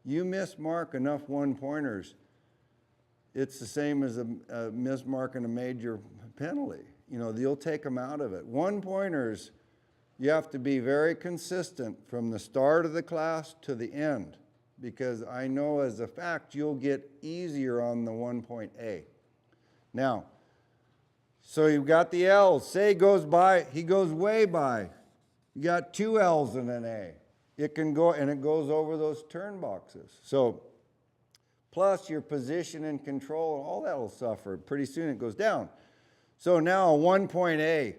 you mismark enough one-pointers, it's the same as a mismarking a major penalty. You know, you'll take them out of it. One-pointers, you have to be very consistent from the start of the class to the end because I know as a fact you'll get easier on the 1-point A. Now, so you've got the L's. Say he goes by, he goes way by. You got 2 L's and an A. It can go, and it goes over those turn boxes. So, plus your position and control, all that will suffer. Pretty soon it goes down. So now a 1-point A,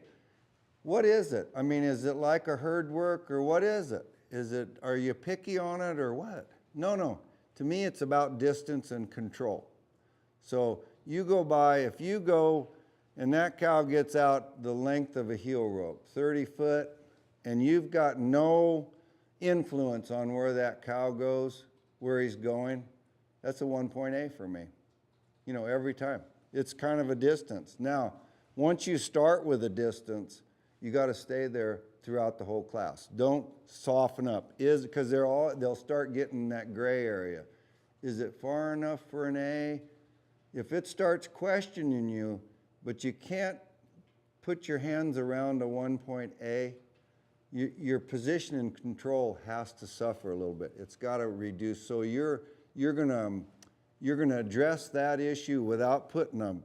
what is it? I mean, is it like a herd work or what is it? Are you picky on it or what? No. To me, it's about distance and control. So you go by, if you go and that cow gets out the length of a heel rope, 30 foot, and you've got no influence on where that cow goes, where he's going, that's a 1-point A for me. You know, every time. It's kind of a distance. Now, once you start with a distance, you got to stay there throughout the whole class. Don't soften up. Because they'll start getting that gray area. Is it far enough for an A? If it starts questioning you, but you can't put your hands around a 1-point A, your position and control has to suffer a little bit. It's got to reduce. So you're gonna address that issue without putting a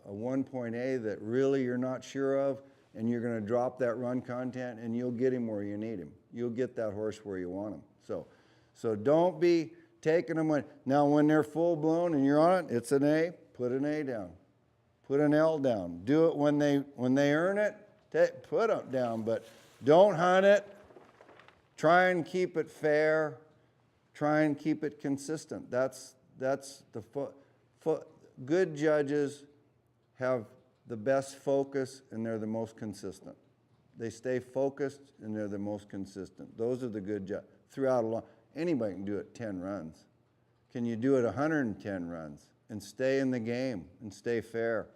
1-point A that really you're not sure of, and you're gonna drop that run content, and you'll get him where you need him. You'll get that horse where you want him. So don't be taking them when they're full blown and you're on it. It's an A. Put an A down. Put an L down. Do it when they earn it. Put it down, but don't hunt it. Try and keep it fair. Try and keep it consistent. That's the good judges have the best focus and they're the most consistent. They stay focused and they're the most consistent. Those are the good judges. Throughout a long, anybody can do it 10 runs. Can you do it 110 runs and stay in the game and stay fair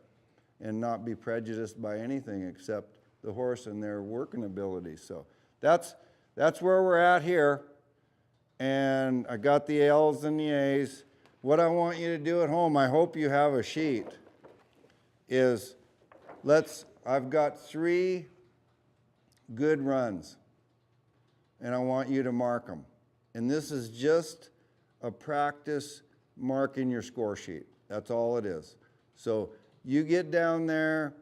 and not be prejudiced by anything except the horse and their working ability? So that's where we're at here. And I got the L's and the A's. What I want you to do at home, I hope you have a sheet, is I've got 3 good runs, and I want you to mark them. And this is just a practice marking your score sheet. That's all it is. So you get down there,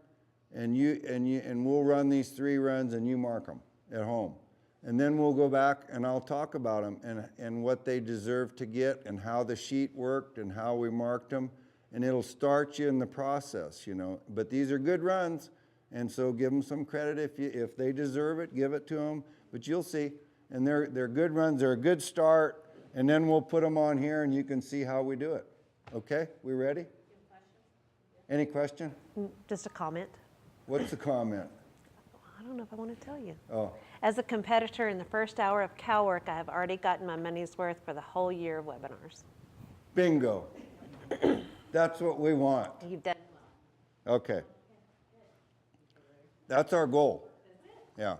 and we'll run these 3 runs, and you mark them at home. And then we'll go back and I'll talk about them and what they deserve to get and how the sheet worked and how we marked them. And it'll start you in the process, you know. But these are good runs, and so give them some credit if they deserve it, give it to them. But you'll see, and they're good runs. They're a good start. And then we'll put them on here and you can see how we do it. Okay, we ready? Any question? Just a comment. What's the comment? I don't know if I want to tell you. Oh, As a competitor in the first hour of CalWork, I have already gotten my money's worth for the whole year of webinars. bingo. That's what we want. You've done Okay. That's our goal. Yeah.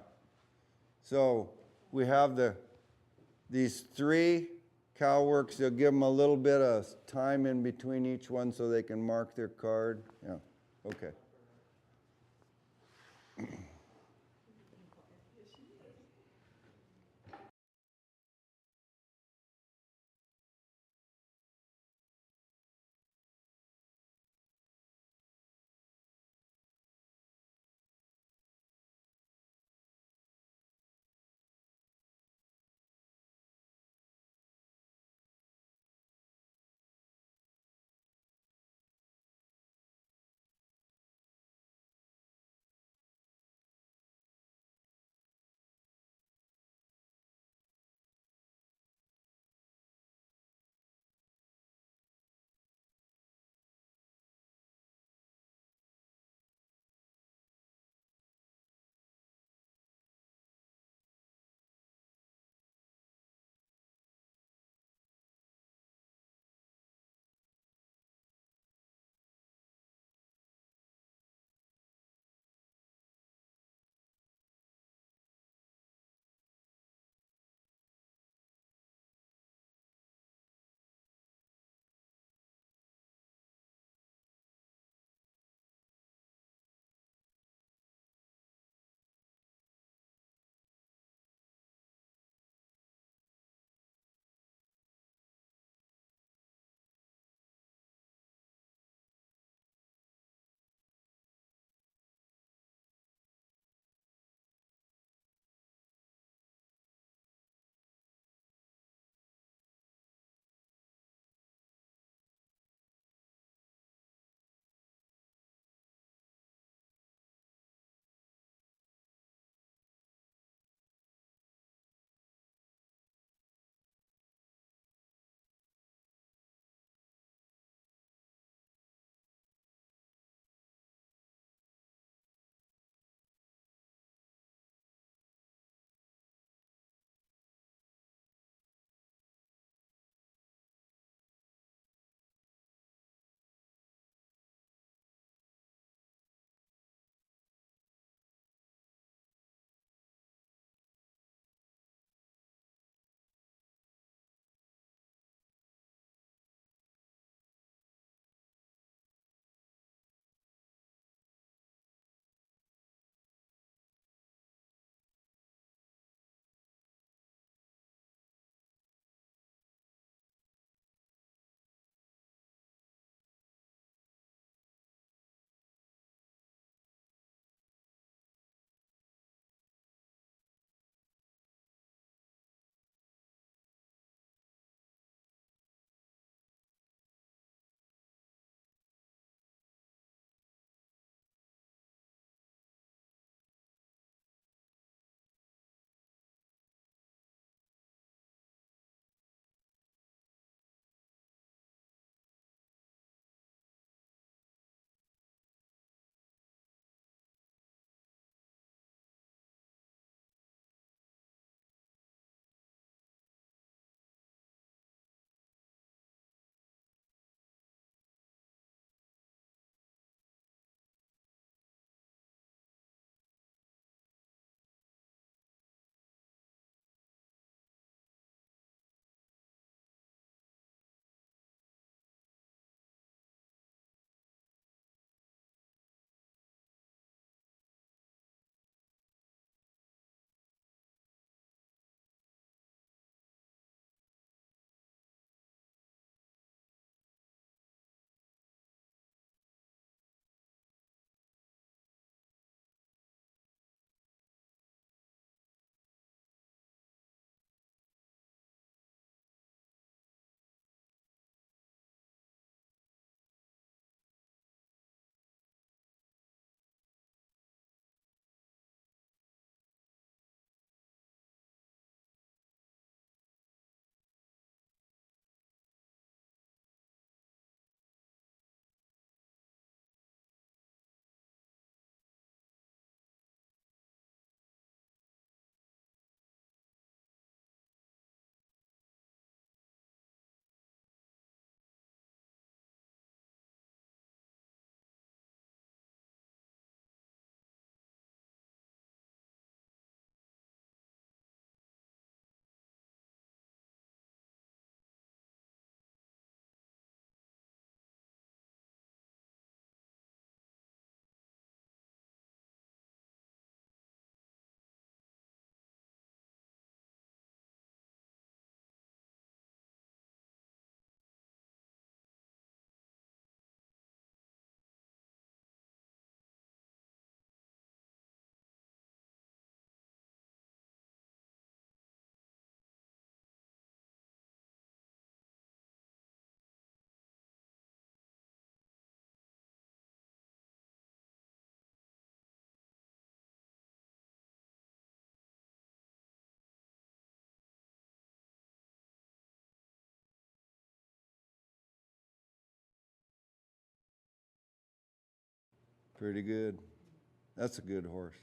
So we have these 3 CalWorks. They'll give them a little bit of time in between each one so they can mark their card. Yeah. Okay. Pretty good. That's a good horse.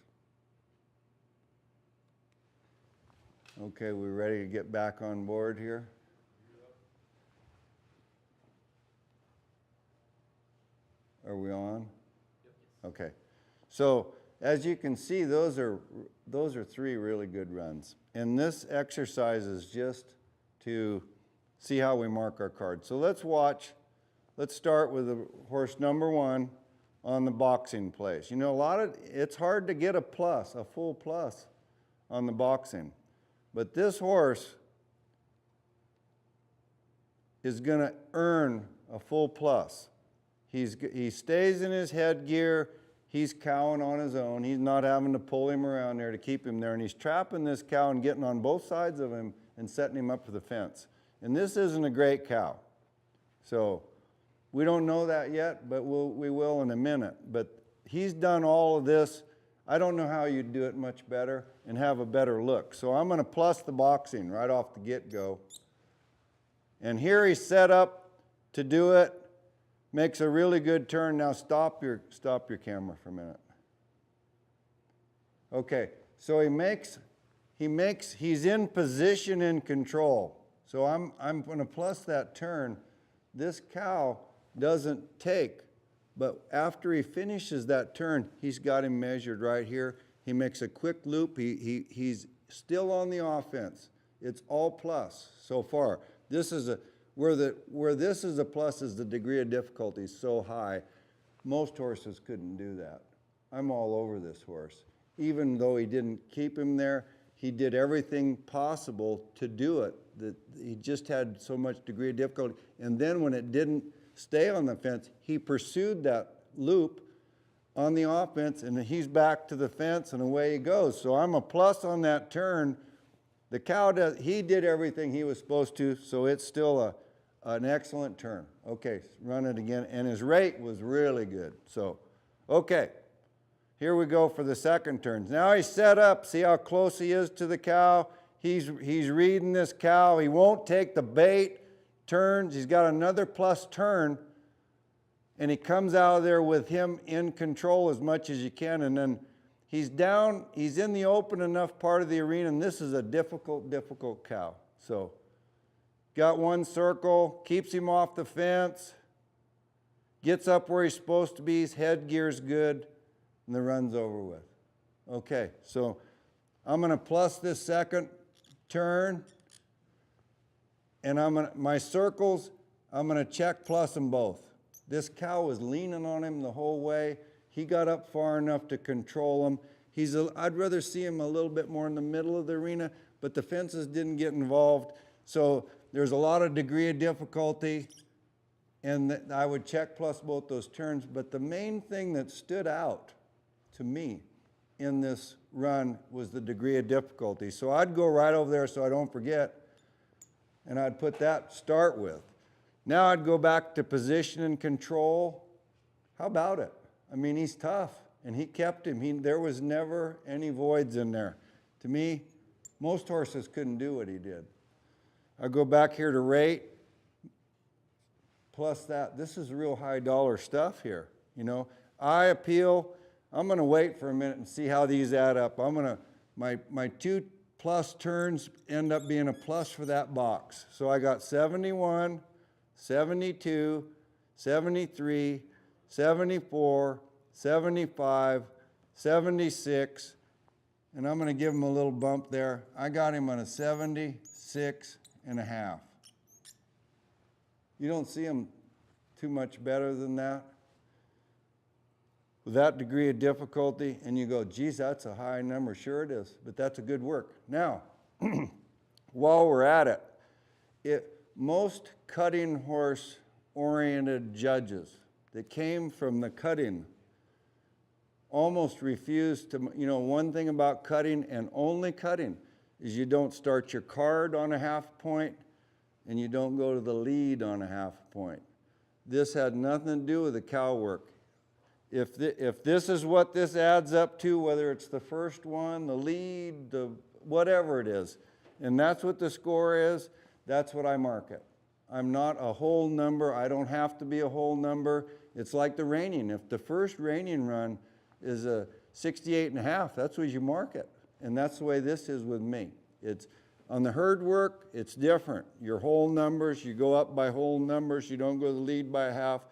Okay, we ready to get back on board here? Are we on? Okay. So as you can see, those are 3 really good runs. And this exercise is just to see how we mark our cards. So let's watch. Let's start with the horse number 1 on the boxing place. You know, it's hard to get a full plus on the boxing. But this horse is going to earn a full plus. He stays in his headgear. He's cowing on his own. He's not having to pull him around there to keep him there. And he's trapping this cow and getting on both sides of him and setting him up for the fence. And this isn't a great cow. So we don't know that yet, but we will in a minute. But he's done all of this. I don't know how you'd do it much better and have a better look. So I'm going to plus the boxing right off the get-go. And here he's set up to do it. Makes a really good turn. Now stop your camera for a minute. Okay, so he's in position and control. So I'm going to plus that turn. This cow doesn't take, but after he finishes that turn, he's got him measured right here. He makes a quick loop. He's still on the offense. It's all plus so far. This is where this is a plus is the degree of difficulty so high. Most horses couldn't do that. I'm all over this horse. Even though he didn't keep him there, he did everything possible to do it. He just had so much degree of difficulty. And then when it didn't stay on the fence, he pursued that loop on the offense, and he's back to the fence, and away he goes. So I'm a plus on that turn. The cow he did everything he was supposed to, so it's still an excellent turn. Okay, run it again. And his rate was really good. So, okay, here we go for the second turn. Now he's set up. See how close he is to the cow? He's reading this cow. He won't take the bait. Turns. He's got another plus turn. And he comes out of there with him in control as much as you can. And then he's down. He's in the open enough part of the arena. And this is a difficult cow. So, got one circle. Keeps him off the fence. Gets up where he's supposed to be. His headgear's good. And the run's over with. Okay, so I'm going to plus this second turn. And my circles, I'm going to check plus them both. This cow was leaning on him the whole way. He got up far enough to control him. I'd rather see him a little bit more in the middle of the arena, but the fences didn't get involved. So there's a lot of degree of difficulty, and I would check plus both those turns. But the main thing that stood out to me in this run was the degree of difficulty. So I'd go right over there so I don't forget, and I'd put that start with. Now I'd go back to position and control. How about it? I mean, he's tough, and he kept him. There was never any voids in there. To me, most horses couldn't do what he did. I go back here to rate, plus that. This is real high dollar stuff here. You know, I appeal. I'm going to wait for a minute and see how these add up. My 2 plus turns end up being a plus for that box. So I got 71, 72, 73, 74, 75, 76, and I'm going to give him a little bump there. I got him on a 76 and a half. You don't see him too much better than that. With that degree of difficulty, and you go, geez, that's a high number. Sure it is, but that's a good work. Now, while we're at it, most cutting horse-oriented judges that came from the cutting almost refused to, one thing about cutting and only cutting is you don't start your card on a half point and you don't go to the lead on a half point. This had nothing to do with the cow work. If this is what this adds up to, whether it's the first one, the lead, whatever it is, and that's what the score is, that's what I mark it. I'm not a whole number. I don't have to be a whole number. It's like the reining. If the first reining run is a 68.5, that's what you mark it. And that's the way this is with me. It's on the herd work, it's different. Your whole numbers, you go up by whole numbers, you don't go to the lead by half.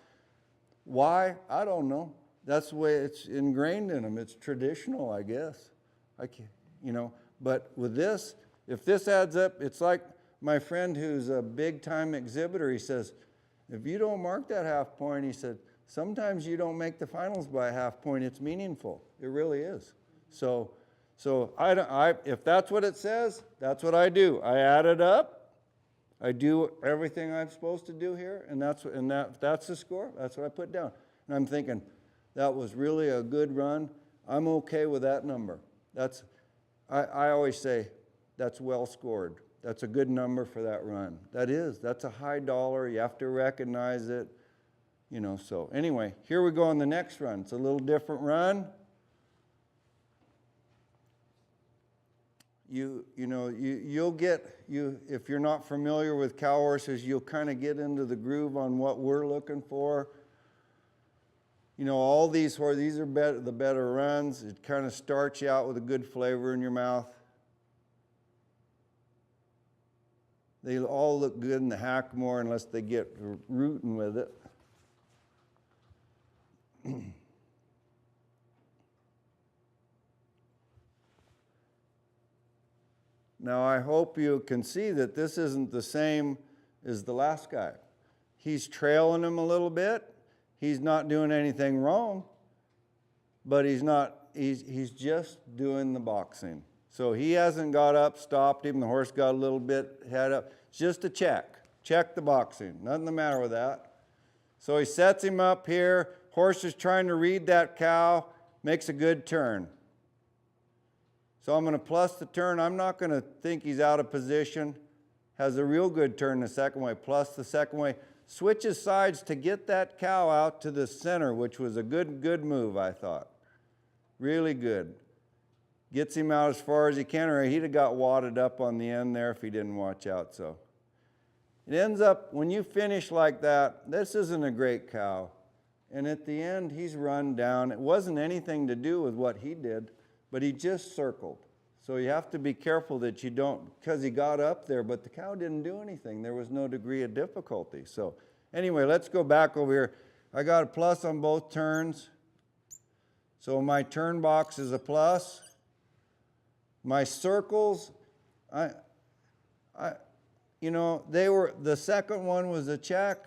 Why? I don't know. That's the way it's ingrained in them. It's traditional, I guess. I can't, you know, but with this, if this adds up, it's like my friend who's a big time exhibitor, he says, if you don't mark that half point, he said, sometimes you don't make the finals by a half point. It's meaningful. It really is. So if that's what it says, that's what I do. I add it up. I do everything I'm supposed to do here, and that's the score. That's what I put down. And I'm thinking, that was really a good run. I'm okay with that number. I always say, that's well scored. That's a good number for that run. That's a high dollar. You have to recognize it. You know, so anyway, here we go on the next run. It's a little different run. You'll get, if you're not familiar with cow horses, you'll kind of get into the groove on what we're looking for. You know, all these horses, these are the better runs. It kind of starts you out with a good flavor in your mouth. They all look good in the Hackamore unless they get rooting with it. Now, I hope you can see that this isn't the same as the last guy. He's trailing him a little bit. He's not doing anything wrong, but he's just doing the boxing. So he hasn't got up, stopped him. The horse got a little bit head up. It's just a check. Check the boxing. Nothing the matter with that. So he sets him up here. Horse is trying to read that cow. Makes a good turn. So I'm going to plus the turn. I'm not going to think he's out of position. Has a real good turn the second way. Plus the second way. Switches sides to get that cow out to the center, which was a good move, I thought. Really good. Gets him out as far as he can, or he'd have got wadded up on the end there if he didn't watch out. So it ends up, when you finish like that, this isn't a great cow. And at the end, he's run down. It wasn't anything to do with what he did, but he just circled. So you have to be careful that you don't, because he got up there, but the cow didn't do anything. There was no degree of difficulty. So anyway, let's go back over here. I got a plus on both turns. So my turn box is a plus. My circles, you know, the second one was a check.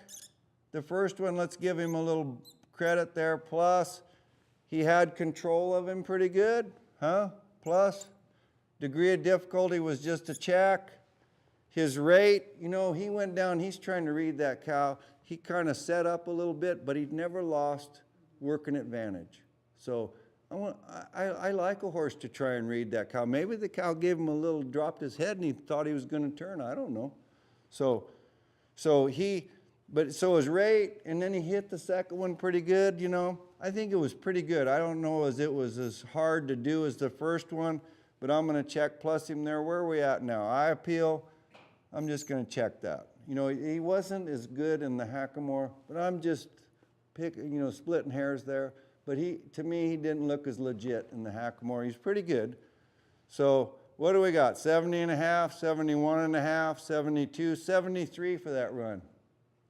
The first one, let's give him a little credit there, plus. He had control of him pretty good, huh? Plus. Degree of difficulty was just a check. His rate, you know, he went down, he's trying to read that cow. He kind of set up a little bit, but he'd never lost working advantage. So I like a horse to try and read that cow. Maybe the cow gave him a little, dropped his head, and he thought he was going to turn. I don't know. So his rate, and then he hit the second one pretty good, you know. I think it was pretty good. I don't know as it was as hard to do as the first one, but I'm going to check plus him there. Where are we at now? I appeal. I'm just going to check that. You know, he wasn't as good in the Hackamore, but I'm just splitting hairs there. But to me, he didn't look as legit in the Hackamore. He's pretty good. So what do we got? 70.5, 71.5, 72, 73 for that run.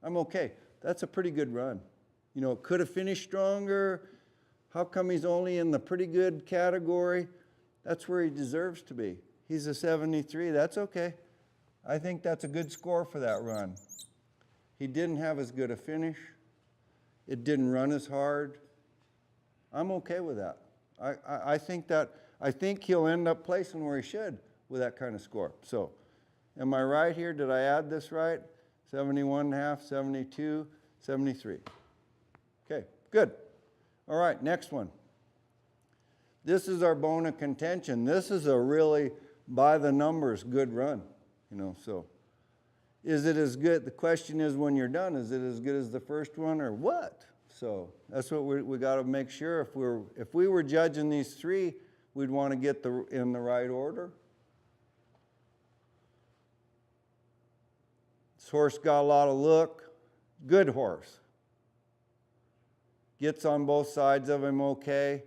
I'm okay. That's a pretty good run. You know, could have finished stronger. How come he's only in the pretty good category? That's where he deserves to be. He's a 73. That's okay. I think that's a good score for that run. He didn't have as good a finish. It didn't run as hard. I'm okay with that. I think he'll end up placing where he should with that kind of score. So, am I right here? Did I add this right? 71.5, 72, 73. Okay, good. All right, next one. This is our bone of contention. This is a really, by the numbers, good run. You know, so is it as good? The question is, when you're done, is it as good as the first one or what? So that's what we got to make sure. If we were judging these three, we'd want to get in the right order. This horse got a lot of look. Good horse. gets on both sides of him okay.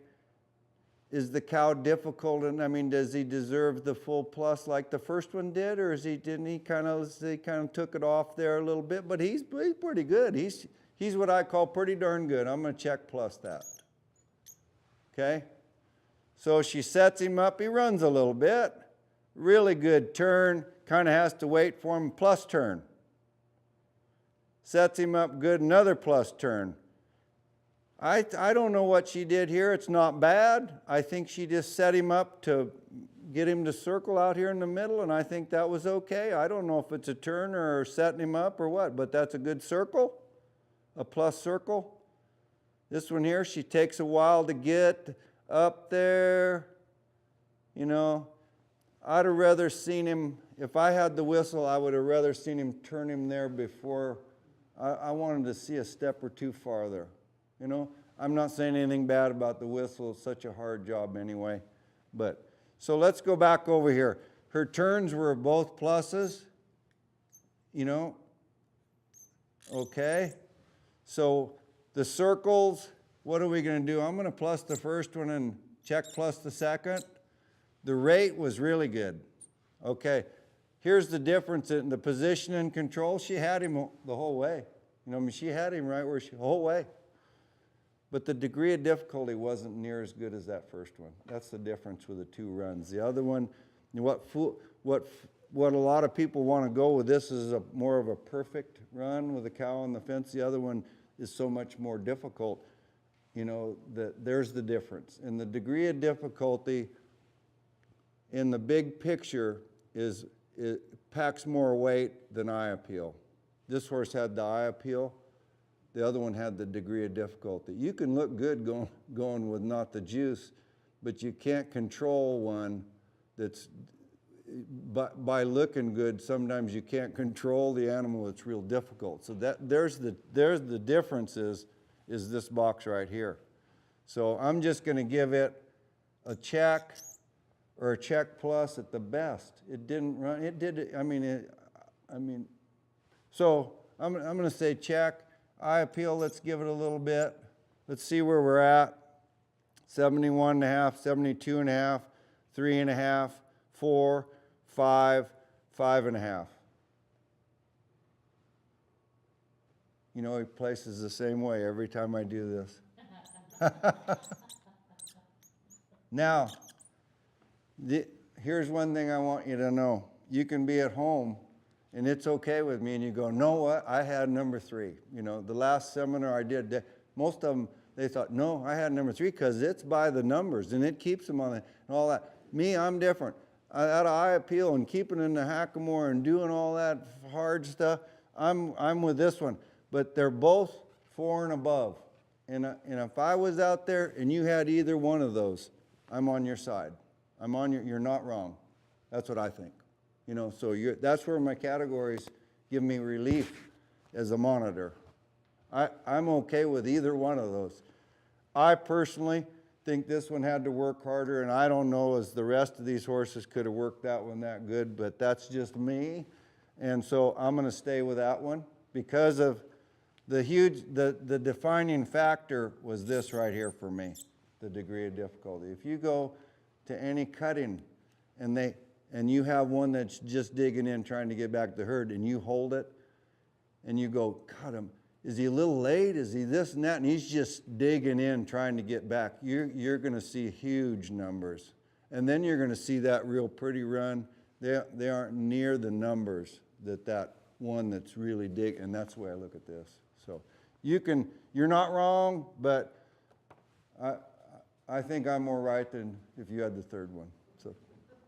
Is the cow difficult? And I mean, does he deserve the full plus like the first one did, or is he didn't he kind of took it off there a little bit? But he's pretty good. He's what I call pretty darn good. I'm going to check plus that. Okay? So she sets him up. He runs a little bit. Really good turn. Kind of has to wait for him. Plus turn. Sets him up good. Another plus turn. I don't know what she did here. It's not bad. I think she just set him up to get him to circle out here in the middle, and I think that was okay. I don't know if it's a turn or setting him up or what, but that's a good circle, a plus circle. This one here, she takes a while to get up there. You know, I'd have rather seen him, if I had the whistle, I would have rather seen him turn him there before. I wanted to see a step or two farther. You know, I'm not saying anything bad about the whistle. It's such a hard job anyway. But, so let's go back over here. Her turns were both pluses, you know. Okay. So the circles, what are we going to do? I'm going to plus the first one and check plus the second. The rate was really good. Okay. Here's the difference in the position and control. She had him the whole way. You know, I mean, she had him right where the whole way. But the degree of difficulty wasn't near as good as that first one. That's the difference with the two runs. The other one, what a lot of people want to go with this is more of a perfect run with a cow on the fence. The other one is so much more difficult. You know, there's the difference. And the degree of difficulty in the big picture it packs more weight than eye appeal. This horse had the eye appeal. The other one had the degree of difficulty. You can look good going with not the juice, but you can't control one that's, by looking good, sometimes you can't control the animal. It's real difficult. So there's the difference is this box right here. So I'm just going to give it a check or a check plus at the best. It didn't run, it did, so I'm going to say check. Eye appeal, let's give it a little bit. Let's see where we're at. 71.5, 72.5, 3.5, 4, 5, 5.5. You know, he places the same way every time I do this. Now, here's one thing I want you to know. You can be at home and it's okay with me, and you go, know what, I had number 3. You know, the last seminar I did, most of them, they thought, no, I had number 3 because it's by the numbers, and it keeps them on it, and all that. Me, I'm different. That eye appeal and keeping in the hackamore and doing all that hard stuff, I'm with this one. But they're both 4 and above. And if I was out there and you had either one of those, I'm on your side. You're not wrong. That's what I think. You know, so that's where my categories give me relief as a monitor. I'm okay with either one of those. I personally think this one had to work harder, and I don't know as the rest of these horses could have worked that one that good, but that's just me. And so I'm going to stay with that one because of the defining factor was this right here for me, the degree of difficulty. If you go to any cutting and you have one that's just digging in trying to get back to the herd, and you hold it and you go, God, is he a little late? Is he this and that? And he's just digging in trying to get back. You're going to see huge numbers. And then you're going to see that real pretty run. They aren't near the numbers that one that's really dig, and that's the way I look at this. So you're not wrong, but I think I'm more right than if you had the third one. So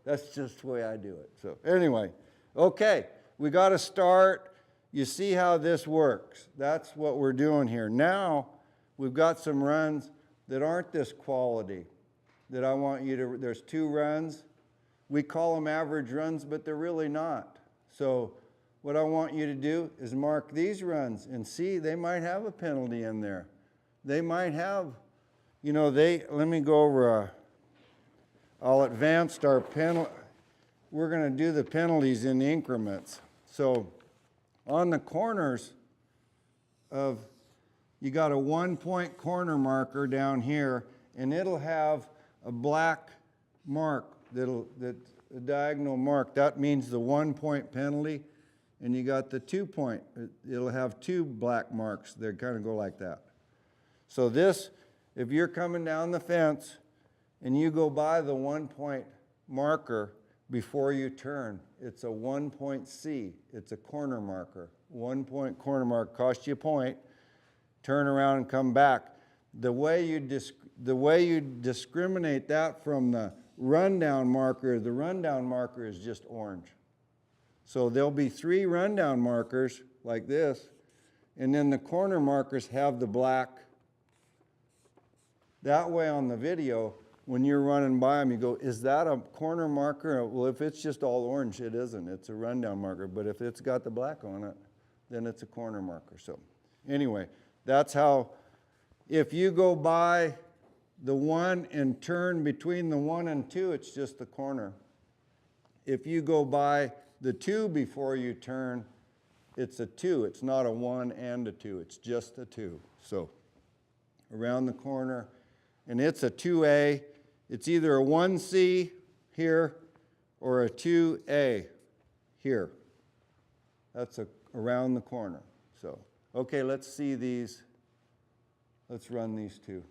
that's just the way I do it. So anyway, okay, we got to start. You see how this works. That's what we're doing here. Now, we've got some runs that aren't this quality that I want you to, there's 2 runs. We call them average runs, but they're really not. So what I want you to do is mark these runs and see they might have a penalty in there. They might have, you know, let me go over I'll advance our penalty. We're going to do the penalties in increments. So on the corners of, you got a 1-point corner marker down here, and it'll have a black mark that's a diagonal mark. That means the 1-point penalty. And you got the 2-point. It'll have 2 black marks. They kind of go like that. So this, if you're coming down the fence and you go by the 1-point marker before you turn, it's a 1-point C. It's a corner marker. 1-point corner marker costs you a point. Turn around and come back. The way you discriminate that from the rundown marker is just orange. So there'll be 3 rundown markers like this, and then the corner markers have the black. That way on the video, when you're running by them, you go, is that a corner marker? Well, if it's just all orange, it isn't. It's a rundown marker. But if it's got the black on it, then it's a corner marker. So anyway, that's how, if you go by the 1 and turn between the 1 and 2, it's just the corner. If you go by the 2 before you turn, it's a 2. It's not a 1 and a 2. It's just a 2. So around the corner, and it's a 2A. It's either a 1C here or a 2A here. That's around the corner. So, okay, let's see these. Let's run these 2.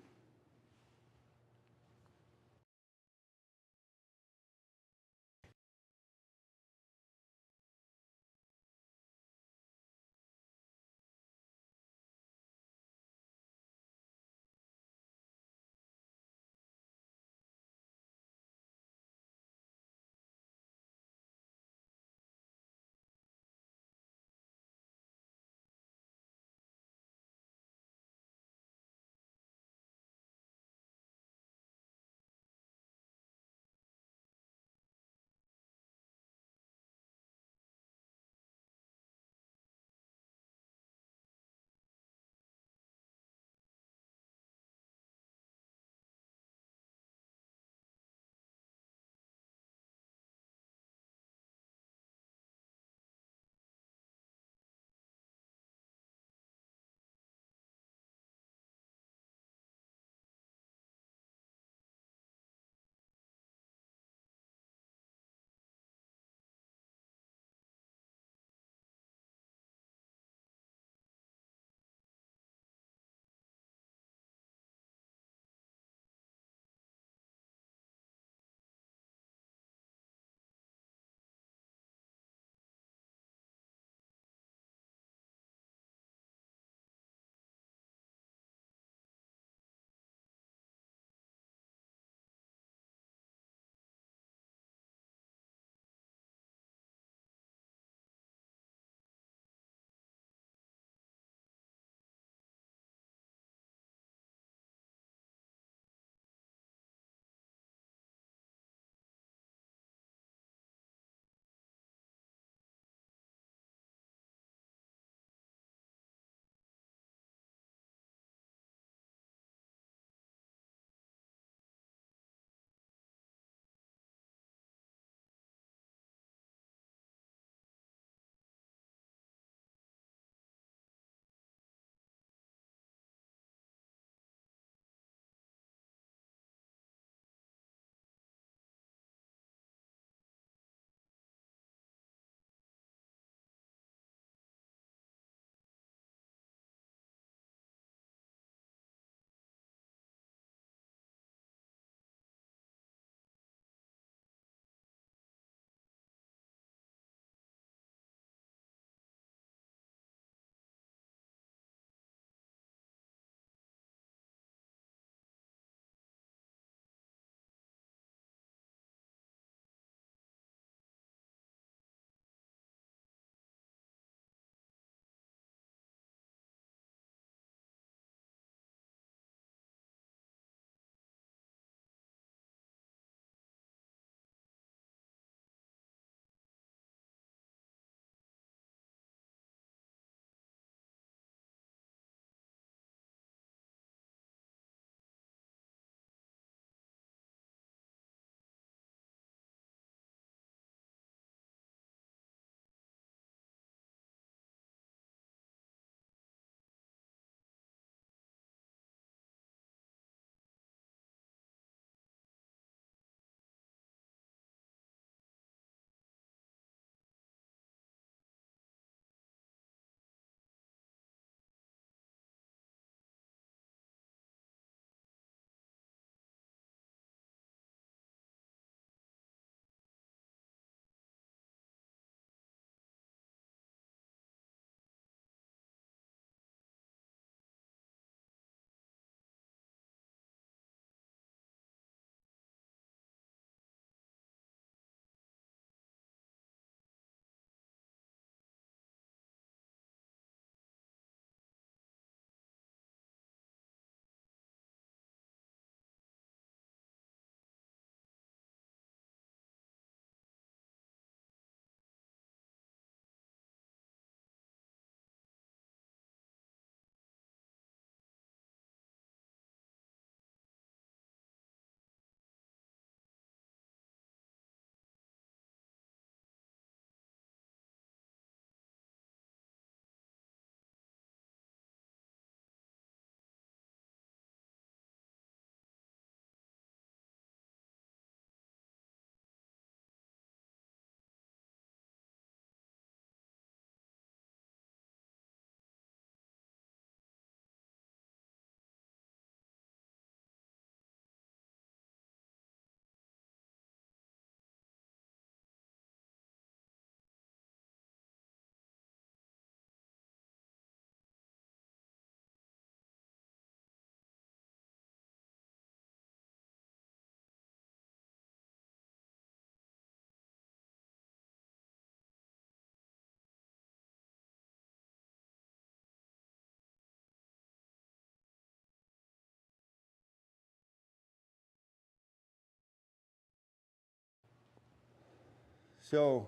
So,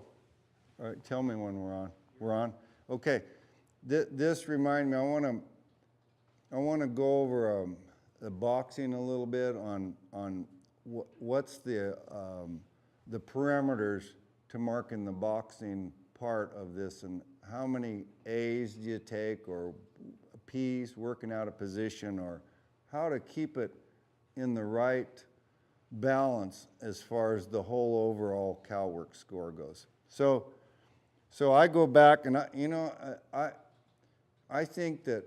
all right, tell me when we're on. We're on? Okay. This remind me, I want to go over the boxing a little bit on what's the parameters to marking the boxing part of this, and how many A's do you take, or P's, working out a position, or how to keep it in the right balance as far as the whole overall CalWORK score goes. So I go back and I think that,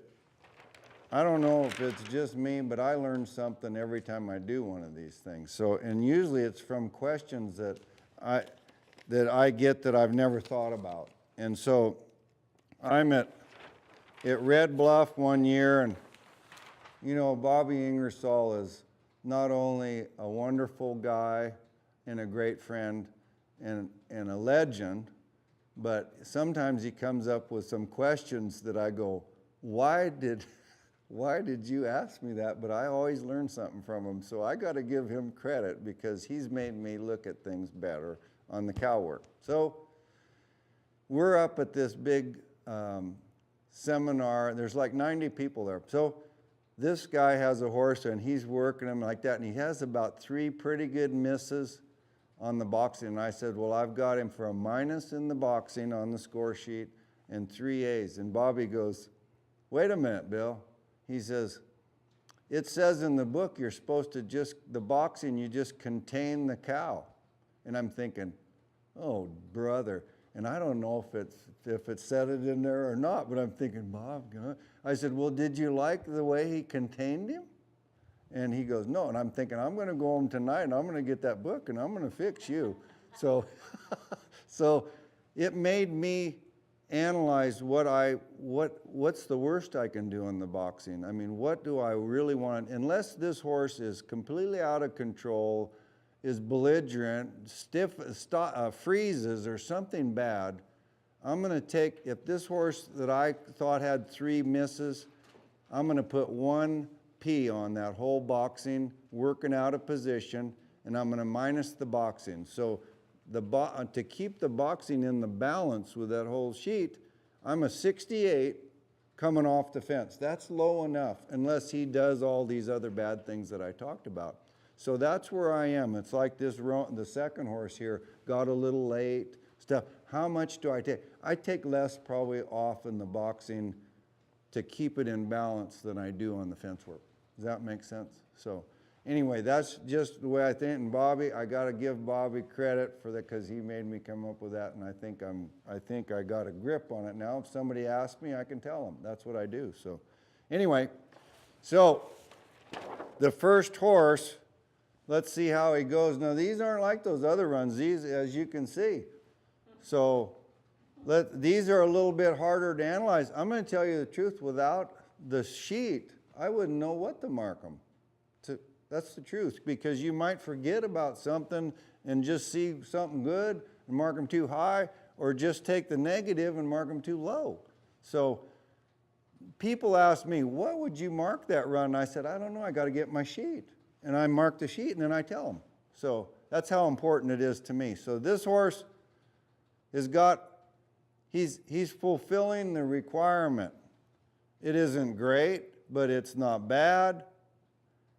I don't know if it's just me, but I learn something every time I do one of these things. So, and usually it's from questions that I get that I've never thought about. And so I'm at Red Bluff one year, and Bobby Ingersoll is not only a wonderful guy and a great friend and a legend, but sometimes he comes up with some questions that I go, why did you ask me that? But I always learn something from him, so I got to give him credit because he's made me look at things better on the CalWORK. So we're up at this big seminar. There's like 90 people there. So this guy has a horse, and he's working him like that, and he has about 3 pretty good misses on the boxing. And I said, well, I've got him for a minus in the boxing on the score sheet and 3 A's. And Bobby goes, wait a minute, Bill. He says, it says in the book you're supposed to the boxing, you just contain the cow. And I'm thinking, oh, brother. And I don't know if it said it in there or not, but I'm thinking, Bob, I said, well, did you like the way he contained him? And he goes, no. And I'm thinking, I'm going to go home tonight and I'm going to get that book and I'm going to fix you. So, so it made me analyze what's the worst I can do in the boxing. I mean, what do I really want? Unless this horse is completely out of control, is belligerent, freezes or something bad, I'm going to take, if this horse that I thought had 3 misses, I'm going to put 1 P on that whole boxing, working out of position, and I'm going to minus the boxing. So to keep the boxing in the balance with that whole sheet, I'm a 68 coming off the fence. That's low enough, unless he does all these other bad things that I talked about. So that's where I am. It's like the second horse here got a little late, stuff. How much do I take? I take less probably off in the boxing to keep it in balance than I do on the fence work. Does that make sense? So anyway, that's just the way I think. And Bobby, I got to give Bobby credit for that because he made me come up with that. And I think I got a grip on it now. If somebody asks me, I can tell them. That's what I do. So anyway, so the first horse, let's see how he goes. Now, these aren't like those other runs. These, as you can see. So these are a little bit harder to analyze. I'm going to tell you the truth. Without the sheet, I wouldn't know what to mark them. That's the truth, because you might forget about something and just see something good and mark them too high, or just take the negative and mark them too low. So people ask me, what would you mark that run? And I said, I don't know. I got to get my sheet. And I mark the sheet, and then I tell them. So that's how important it is to me. So this horse has got, he's fulfilling the requirement. It isn't great, but it's not bad.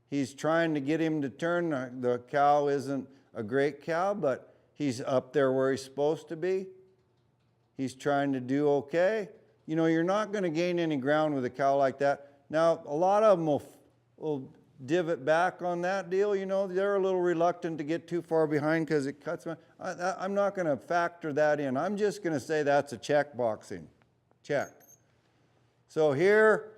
He's trying to get him to turn. The cow isn't a great cow, but he's up there where he's supposed to be. He's trying to do okay. You know, you're not going to gain any ground with a cow like that. Now, a lot of them will divot back on that deal. You know, they're a little reluctant to get too far behind because it cuts them. I'm not going to factor that in. I'm just going to say that's a check boxing. Check. So here,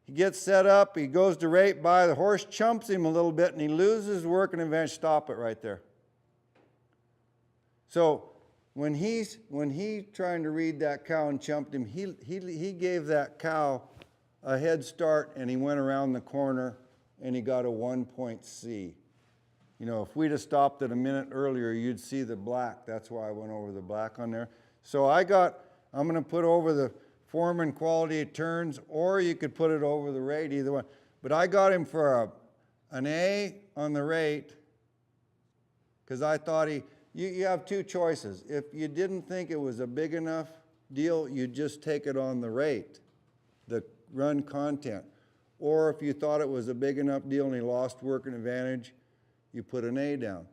he gets set up, he goes to rate by, the horse chumps him a little bit, and he loses work, and eventually stop it right there. So when he's trying to read that cow and chumped him, he gave that cow a head start, and he went around the corner, and he got a 1-point C. You know, if we'd have stopped it a minute earlier, you'd see the black. That's why I went over the black on there. So I'm going to put over the form and quality of turns, or you could put it over the rate, either one. But I got him for an A on the rate because I thought you have two choices. If you didn't think it was a big enough deal, you just take it on the rate, the run content. Or if you thought it was a big enough deal and he lost working advantage, you put an A down.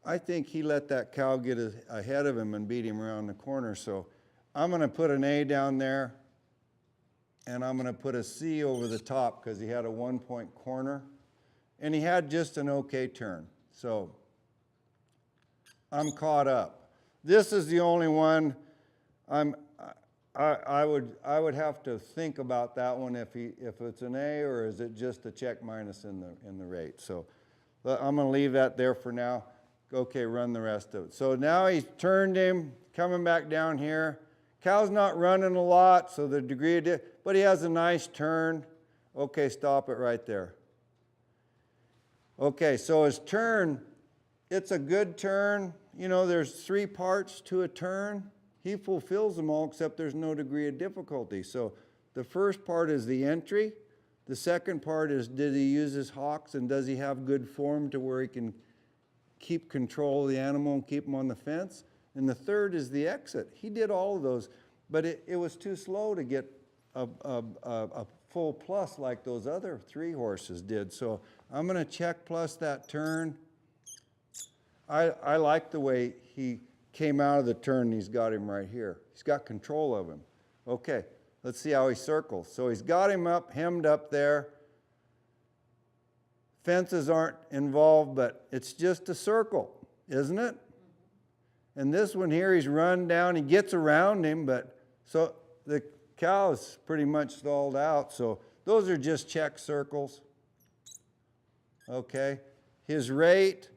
I think he let that cow get ahead of him and beat him around the corner. So I'm going to put an A down there, and I'm going to put a C over the top because he had a 1-point corner, and he had just an okay turn. So I'm caught up. This is the only one I would have to think about that one if it's an A or is it just a check minus in the rate. So I'm going to leave that there for now. Okay, run the rest of it. So now he's turned him, coming back down here. Cow's not running a lot, so the degree of but he has a nice turn. Okay, stop it right there. Okay, so his turn, it's a good turn. You know, there's 3 parts to a turn. He fulfills them all, except there's no degree of difficulty. So the first part is the entry. The second part is, did he use his hocks, and does he have good form to where he can keep control of the animal and keep him on the fence? And the third is the exit. He did all of those, but it was too slow to get a full plus like those other 3 horses did. So I'm going to check plus that turn. I like the way he came out of the turn. He's got him right here. He's got control of him. Okay, let's see how he circles. So he's got him up, hemmed up there. Fences aren't involved, but it's just a circle, isn't it? And this one here, he's run down. He gets around him, but so the cow's pretty much stalled out. So those are just check circles. Okay, his rate.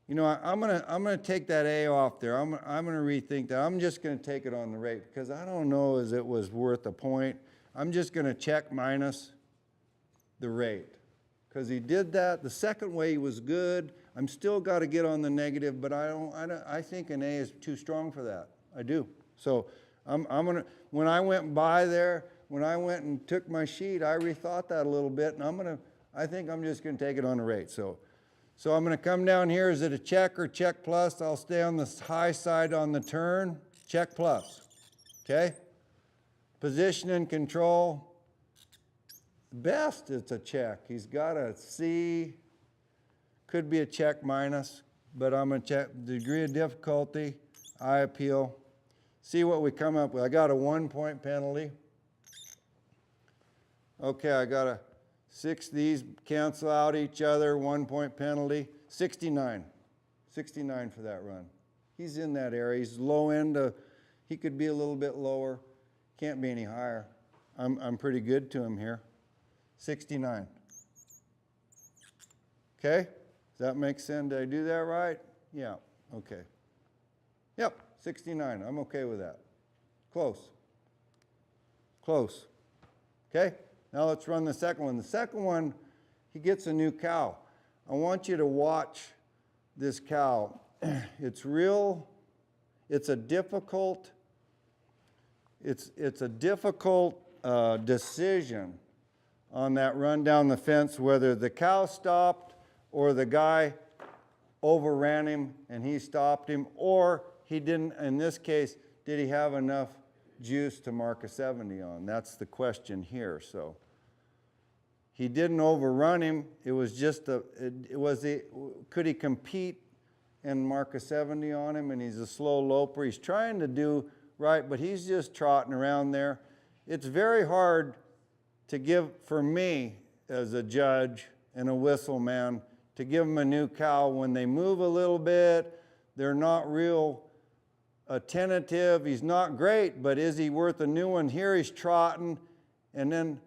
You know, I'm gonna take that A off there. I'm gonna rethink that. I'm just gonna take it on the rate because I don't know as it was worth a point. I'm just gonna check minus the rate because he did that. The second way he was good. I'm still got to get on the negative, but I think an A is too strong for that. I do. So I'm gonna. When I went by there, when I went and took my sheet, I rethought that a little bit, and I think I'm just gonna take it on the rate. So I'm going to come down here. Is it a check or check plus? I'll stay on the high side on the turn. Check plus. Okay? Position and control. Best, it's a check. He's got a C. Could be a check minus, but I'm going to check the degree of difficulty. I appeal. See what we come up with. I got a 1-point penalty. Okay, I got a 6, these cancel out each other, 1-point penalty, 69. 69 for that run. He's in that area. He's low end. He could be a little bit lower. Can't be any higher. I'm pretty good to him here. 69. Okay? Does that make sense? Did I do that right? Yeah. Okay. Yep, 69. I'm okay with that. Close. Close. Okay? Now let's run the second one. The second one, he gets a new cow. I want you to watch this cow. It's a difficult decision on that run down the fence, whether the cow stopped or the guy overran him and he stopped him, or he didn't. In this case, did he have enough juice to mark a 70 on? That's the question here. So he didn't overrun him. It was just could he compete and mark a 70 on him? And he's a slow loper. He's trying to do right, but he's just trotting around there. It's very hard to give, for me as a judge and a whistle man, to give them a new cow when they move a little bit. They're not real attentive. He's not great, but is he worth a new one? Here he's trotting, and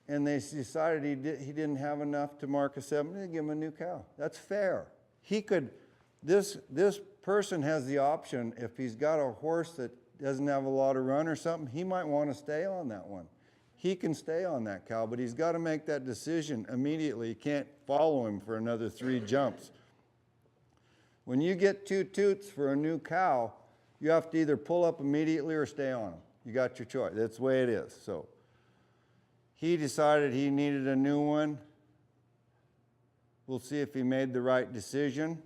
they decided he didn't have enough to mark a 70. They give him a new cow. That's fair. He could. This person has the option, if he's got a horse that doesn't have a lot of run or something, he might want to stay on that one. He can stay on that cow, but he's got to make that decision immediately. You can't follow him for another 3 jumps. When you get 2 toots for a new cow, you have to either pull up immediately or stay on him. You got your choice. That's the way it is. So he decided he needed a new one. We'll see if he made the right decision.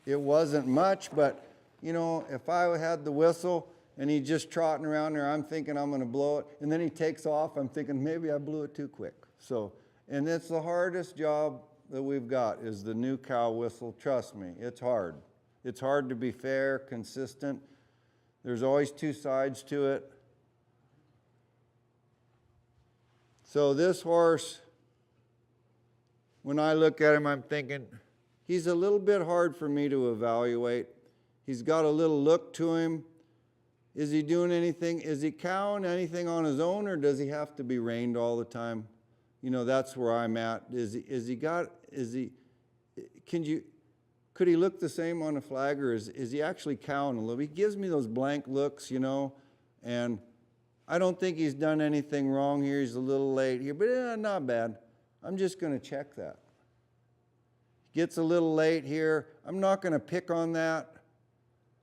it wasn't much, but, you know, if I had the whistle and he's just trotting around there, I'm thinking I'm gonna blow it, and then he takes off, I'm thinking maybe I blew it too quick. So, and it's the hardest job that we've got is the new cow whistle. Trust me, it's hard. It's hard to be fair, consistent. There's always two sides to it. So this horse, when I look at him, I'm thinking, he's a little bit hard for me to evaluate. He's got a little look to him. Is he doing anything? Is he cowing anything on his own, or does he have to be reined all the time? You know, that's where I'm at. Could he look the same on a flag, or is he actually cowing a little? He gives me those blank looks, you know, and I don't think he's done anything wrong here. He's a little late here, but not bad. I'm just going to check that. Gets a little late here. I'm not going to pick on that.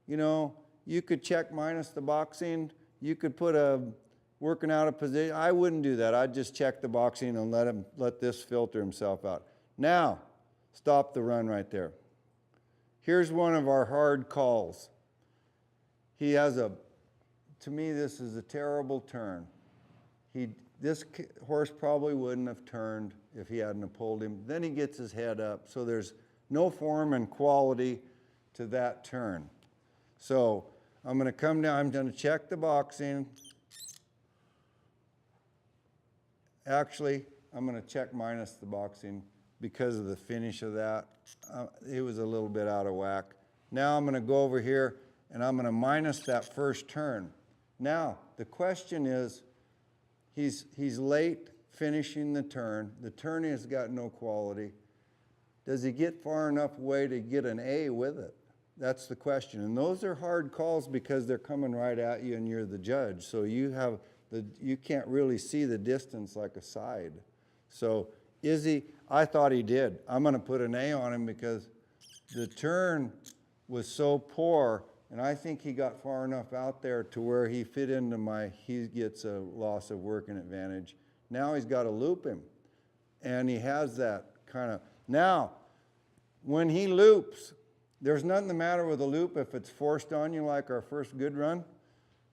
You know, you could check minus the boxing. You could put a working out of position. I wouldn't do that. I'd just check the boxing and let this filter himself out. Now, stop the run right there. Here's one of our hard calls. He has to me, this is a terrible turn. This horse probably wouldn't have turned if he hadn't pulled him. Then he gets his head up. So there's no form and quality to that turn. So I'm going to come down. I'm going to check the boxing. Actually, I'm going to check minus the boxing because of the finish of that. It was a little bit out of whack. Now I'm going to go over here and I'm going to minus that first turn. Now, the question is, he's late finishing the turn. The turn has got no quality. Does he get far enough away to get an A with it? That's the question. And those are hard calls because they're coming right at you and you're the judge. So you can't really see the distance like a side. So is he? I thought he did. I'm going to put an A on him because the turn was so poor, and I think he got far enough out there to where he fit into he gets a loss of working advantage. Now he's got to loop him, and he has that kind of. Now, when he loops, there's nothing the matter with a loop if it's forced on you like our first good run.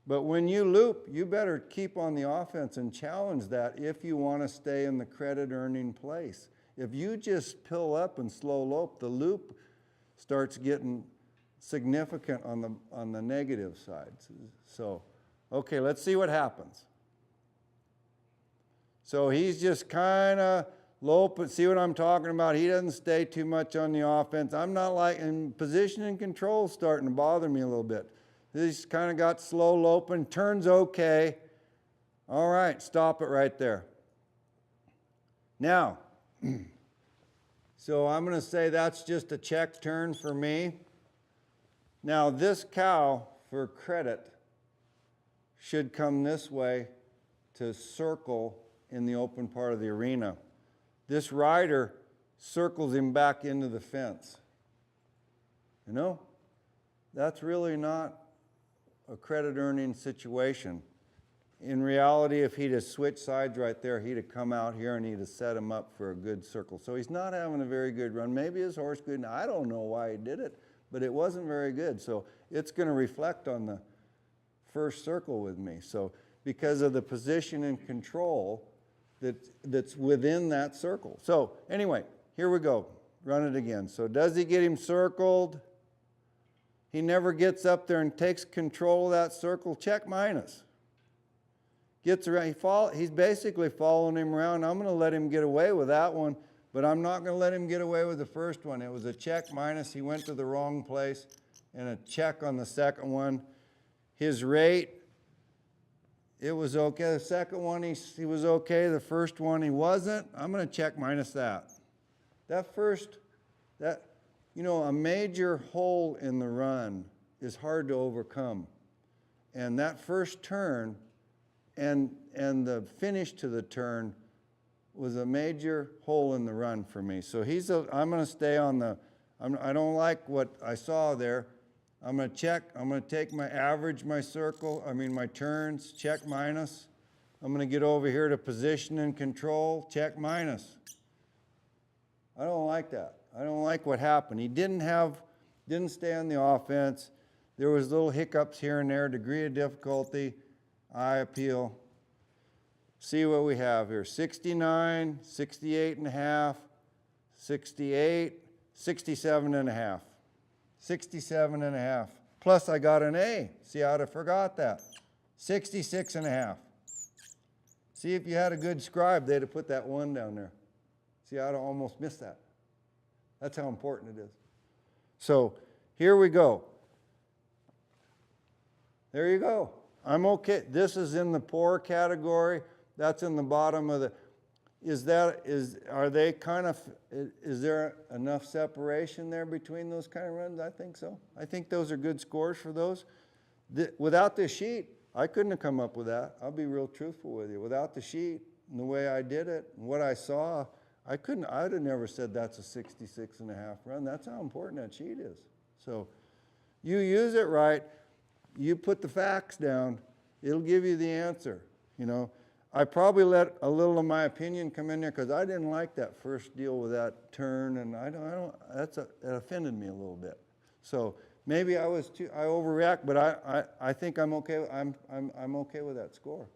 But when you loop, you better keep on the offense and challenge that if you want to stay in the credit earning place. If you just pill up and slow lope, the loop starts getting significant on the negative side. So, okay, let's see what happens. So he's just kind of loping. See what I'm talking about? He doesn't stay too much on the offense. I'm not in position and control starting to bother me a little bit. He's kind of got slow loping, turns okay. All right, stop it right there. Now, so I'm going to say that's just a check turn for me. Now, this cow, for credit, should come this way to circle in the open part of the arena. This rider circles him back into the fence. You know, that's really not a credit earning situation. In reality, if he'd have switched sides right there, he'd have come out here and he'd have set him up for a good circle. So he's not having a very good run. Maybe his horse good. I don't know why he did it, but it wasn't very good. So it's going to reflect on the first circle with me. So because of the position and control that's within that circle. So anyway, here we go. Run it again. So does he get him circled? He never gets up there and takes control of that circle. Check minus. Gets around. He's basically following him around. I'm going to let him get away with that one, but I'm not going to let him get away with the first one. It was a check minus. He went to the wrong place, and a check on the second one. His rate, it was okay. The second one, he was okay. The first one, he wasn't. I'm going to check minus that. You know, a major hole in the run is hard to overcome. And that first turn and the finish to the turn was a major hole in the run for me. So I'm going to stay on I don't like what I saw there. I'm going to check. I'm going to take my average, my turns, check minus. I'm going to get over here to position and control, check minus. I don't like that. I don't like what happened. He didn't have didn't stay on the offense. There was little hiccups here and there, degree of difficulty. I appeal. See what we have here, 69, 68 and a half, 68, 67 and a half, 67 and a half. Plus I got an A. See, I'd have forgot that. 66 and a half. See, if you had a good scribe, they'd have put that 1 down there. See, I'd have almost missed that. That's how important it is. So here we go. There you go. I'm okay. This is in the poor category. That's in the bottom of the, are they kind of, is there enough separation there between those kind of runs? I think so. I think those are good scores for those. Without this sheet, I couldn't have come up with that. I'll be real truthful with you. Without the sheet and the way I did it and what I saw, I'd have never said that's a 66 and a half run. That's how important that sheet is. So you use it right, you put the facts down, it'll give you the answer, you know. I probably let a little of my opinion come in there because I didn't like that first deal with that turn, and that offended me a little bit. So maybe I overreact, but I think I'm okay. I'm okay with that score.